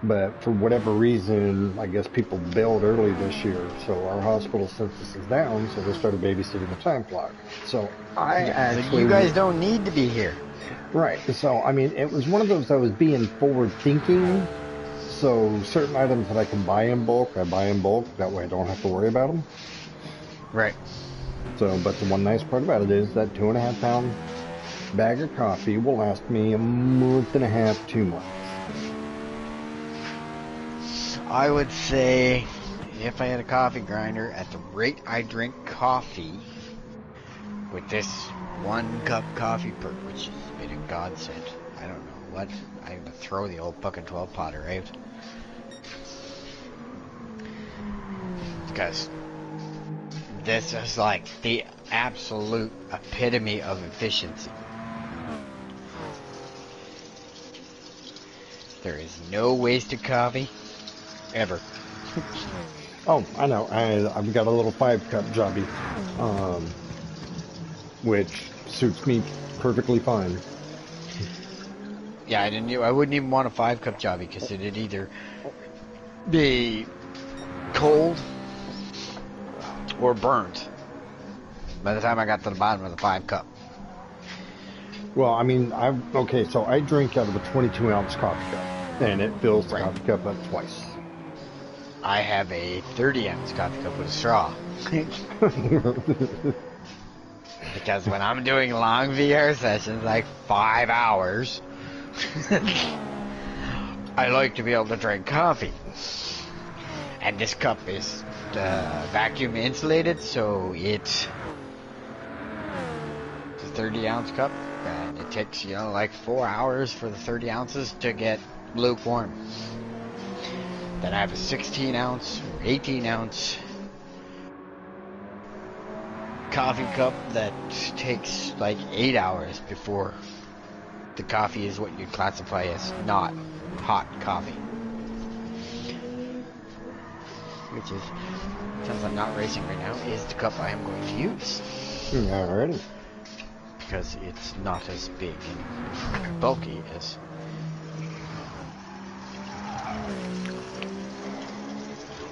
But for whatever reason, I guess people bailed early this year, so our hospital census is down, so they started babysitting the time clock. So So you guys don't need to be here. Right. So, I mean, it was one of those I was being forward thinking. So certain items that I can buy in bulk, I buy in bulk. That way I don't have to worry about them. Right. So, but the one nice part about it is that 2.5 pound bag of coffee will last me a month and a half, 2 months. I would say if I had a coffee grinder, at the rate I drink coffee, with this 1 cup coffee per, which has been a godsend. I don't know what. I'm going to throw the old fucking 12 potter out. Because this is like the absolute epitome of efficiency. There is no wasted coffee, ever. Oh, I know. I've got a little 5-cup jobby, which suits me perfectly fine. Yeah, I wouldn't even want a 5-cup jobby because it'd either be cold or burnt by the time I got to the bottom of the 5-cup. Well, I mean, so I drink out of a 22-ounce coffee cup, and it fills the coffee cup up twice. I have a 30-ounce coffee cup with a straw. Because when I'm doing long VR sessions, like 5 hours, I like to be able to drink coffee. And this cup is vacuum insulated, so it's a 30-ounce cup, and it takes, like 4 hours for the 30 ounces to get lukewarm. Then I have a 16-ounce or 18-ounce coffee cup that takes like 8 hours before the coffee is what you'd classify as not hot coffee. Which is, since I'm not racing right now, is the cup I am going to use. Alrighty. Because it's not as big and bulky as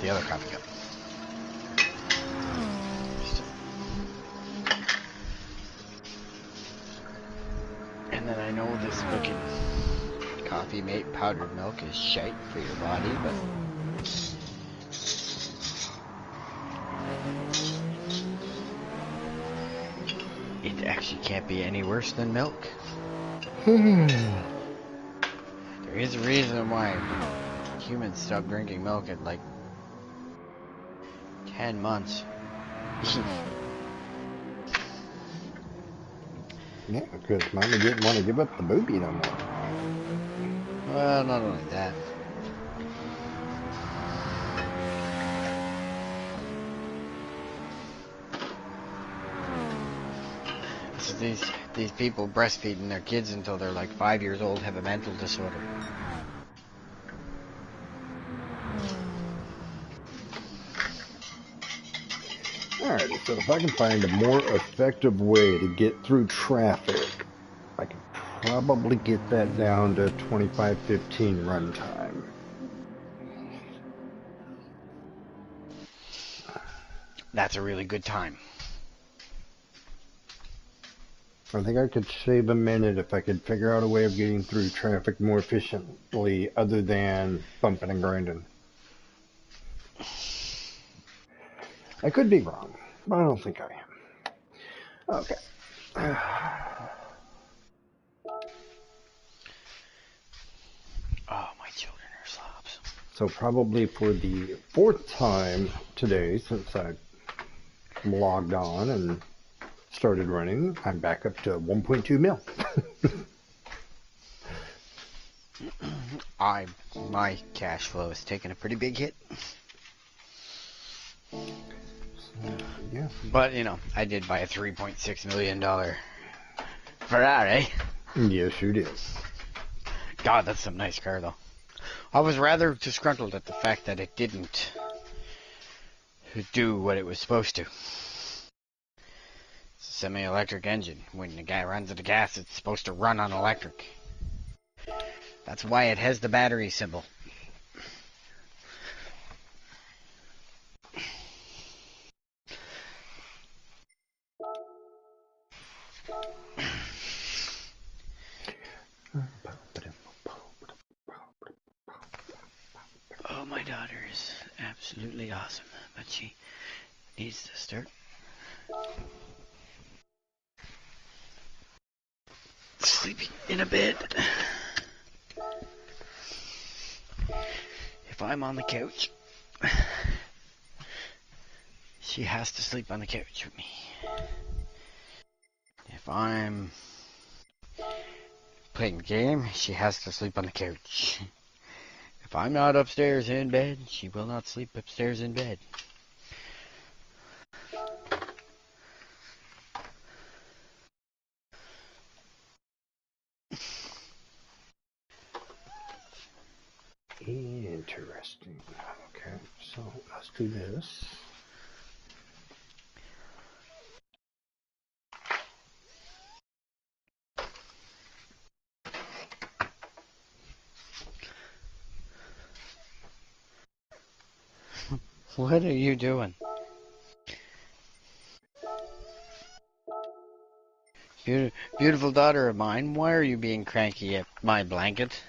the other coffee cup. And then I know this fucking Coffee Mate powdered milk is shite for your body, but it actually can't be any worse than milk. There is a reason why humans stop drinking milk at like 10 months. Yeah, because Mommy didn't want to give up the booby no more. Well, not only that. So these people breastfeeding their kids until they're like 5 years old have a mental disorder. Alright, so if I can find a more effective way to get through traffic, I can probably get that down to 25:15 run time. That's a really good time. I think I could save a minute if I could figure out a way of getting through traffic more efficiently other than bumping and grinding. I could be wrong, but I don't think I am. Okay. Oh, my children are slobs. So probably for the fourth time today since I logged on and started running, I'm back up to 1.2 mil. My cash flow is taking a pretty big hit. Yeah. But, you know, I did buy a $3.6 million Ferrari. Yes, you did. God, that's some nice car, though. I was rather disgruntled at the fact that it didn't do what it was supposed to. It's a semi-electric engine. When the guy runs out of gas, it's supposed to run on electric. That's why it has the battery symbol. Oh, my daughter is absolutely awesome, but she needs to start sleeping in a bed. If I'm on the couch, she has to sleep on the couch with me. If I'm playing a game, she has to sleep on the couch. If I'm not upstairs in bed, she will not sleep upstairs in bed. Interesting. Okay, so let's do this. What are you doing? Beautiful daughter of mine, why are you being cranky at my blanket?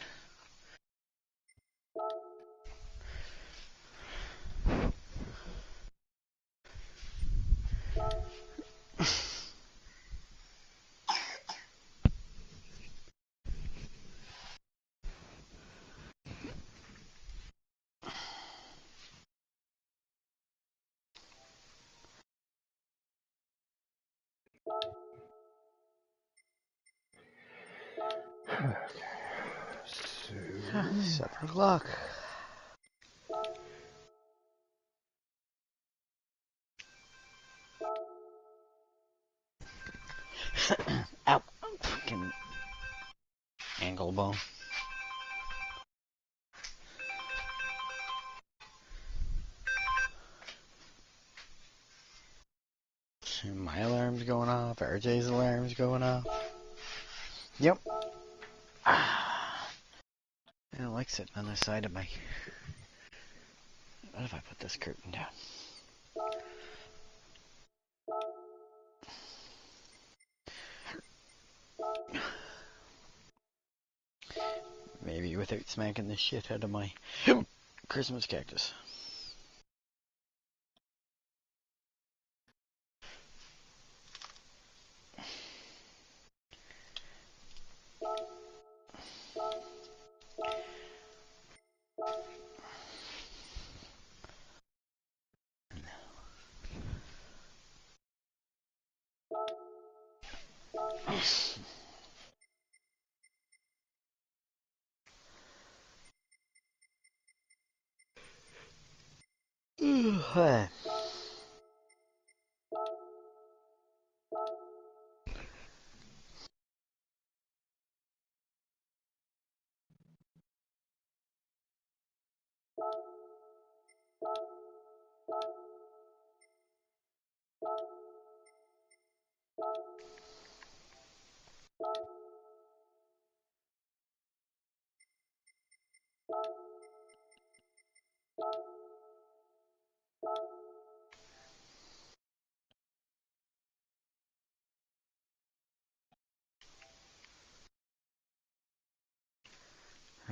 Okay, so 7 o'clock. Ow. Fucking ankle bone. My alarm's going off. RJ's alarm's going off. Yep. I don't like sitting on the side of my... What if I put this curtain down? Maybe without smacking the shit out of my Christmas cactus.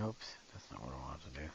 Oops, that's not what I wanted to do.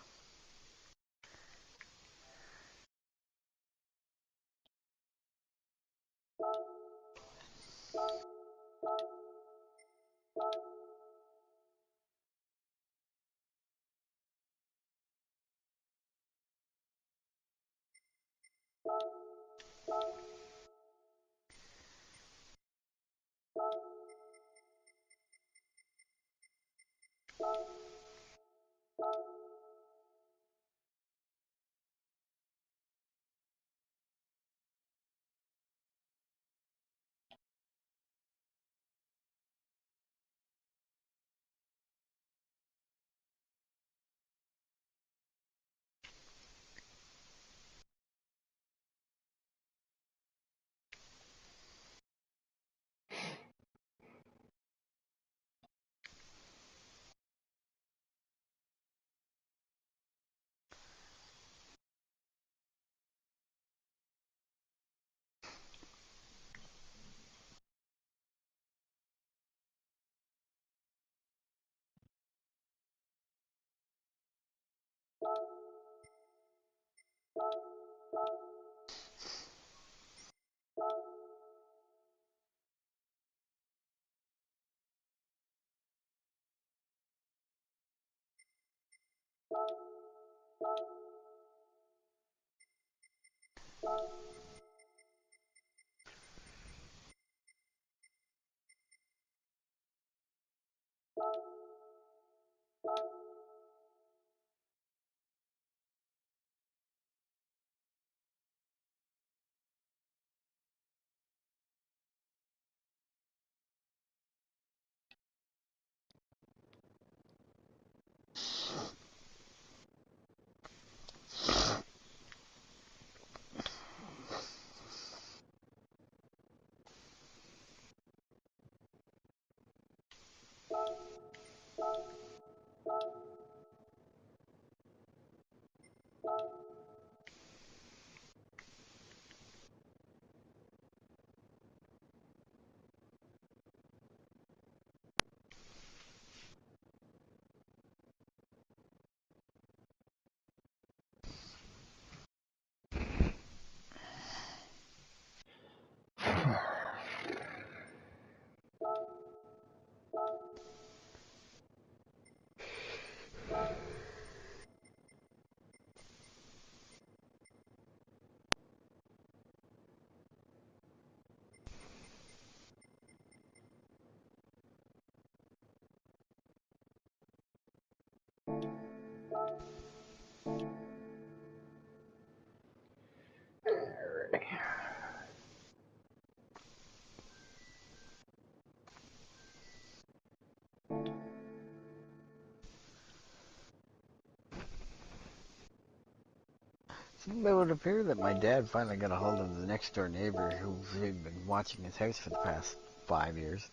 It would appear that my dad finally got a hold of the next door neighbor who had been watching his house for the past 5 years.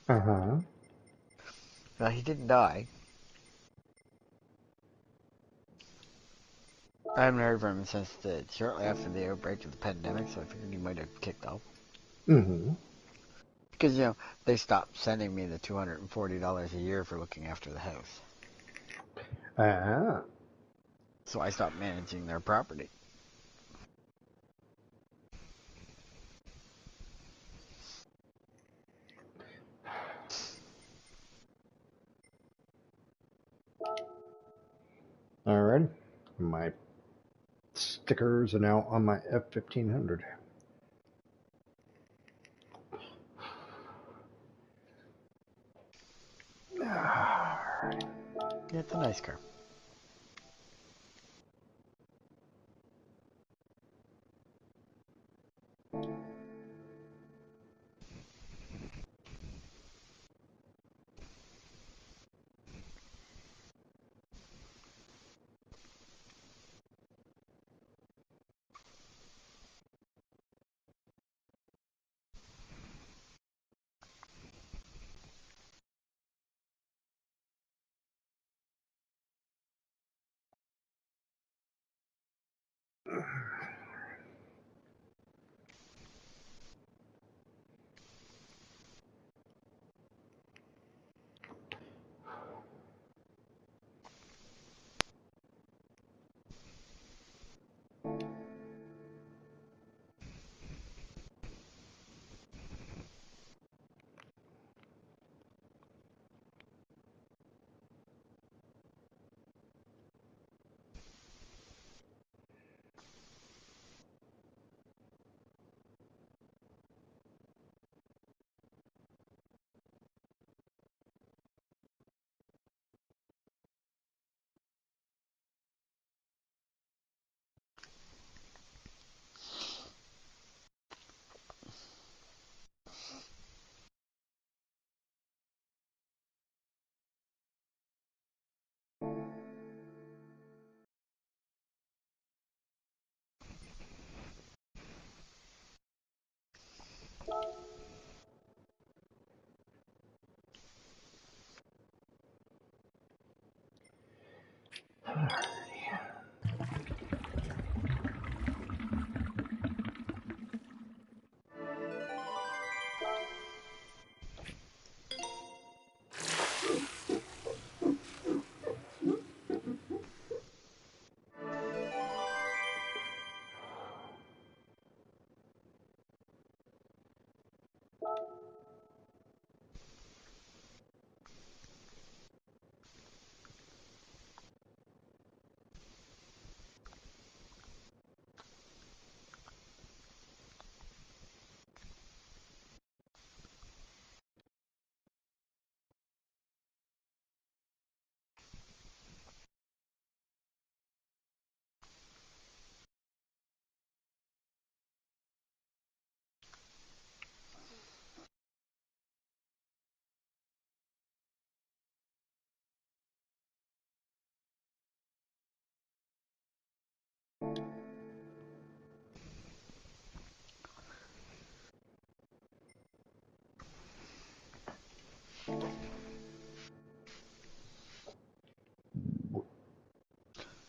Uh-huh. Well, he didn't die. I haven't heard from him since shortly after the outbreak of the pandemic, so I figured he might have kicked off. Mm-hmm. Because, they stopped sending me the $240 a year for looking after the house. Ah. So I stopped managing their property. Alright. My stickers are now on my F-1500. Yeah, it's a nice car.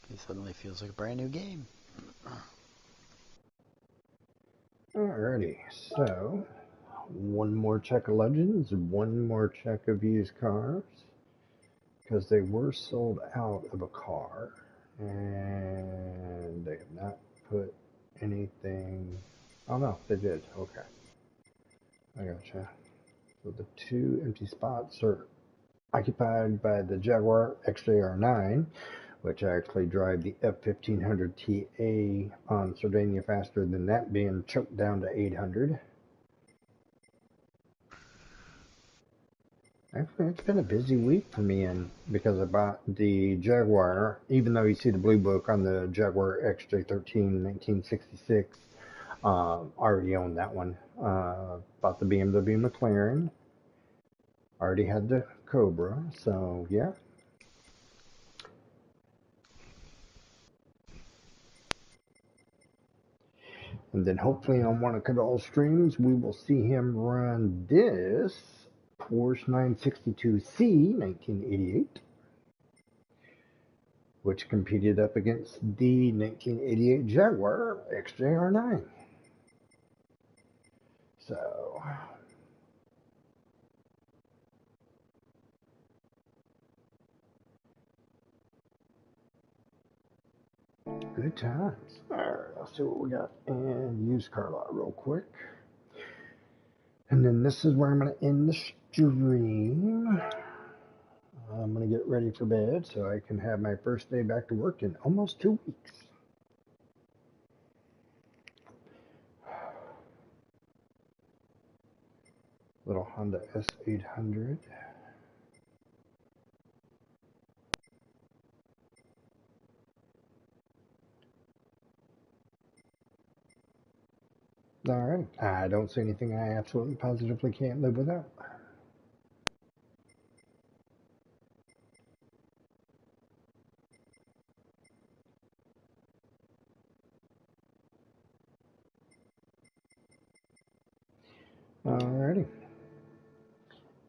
It suddenly feels like a brand new game. Alrighty, so one more check of legends, one more check of used cars, because they were sold out of a car, and they have not put anything. Oh no, they did. Okay, I gotcha. So the two empty spots are occupied by the Jaguar XJR9, which I actually drive the F1500 TA on Sardinia faster than that, being choked down to 800. Actually, it's been a busy week for me, and because I bought the Jaguar, even though you see the blue book on the Jaguar XJ13 1966, already owned that one. Bought the BMW McLaren, already had the Cobra, so yeah. And then hopefully on one of Kadall's streams, we will see him run this Porsche 962C 1988, which competed up against the 1988 Jaguar XJR9. So, good times. Alright, let's see what we got in used car lot real quick. And then this is where I'm going to end the stream. I'm going to get ready for bed so I can have my first day back to work in almost 2 weeks. Little Honda S800. Alright, I don't see anything I absolutely positively can't live without. Alrighty.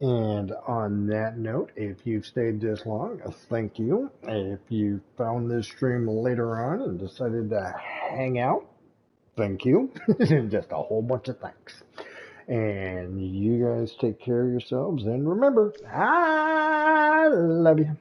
And on that note, if you've stayed this long, thank you. If you found this stream later on and decided to hang out, thank you. Just a whole bunch of thanks. And you guys take care of yourselves. And remember, I love you.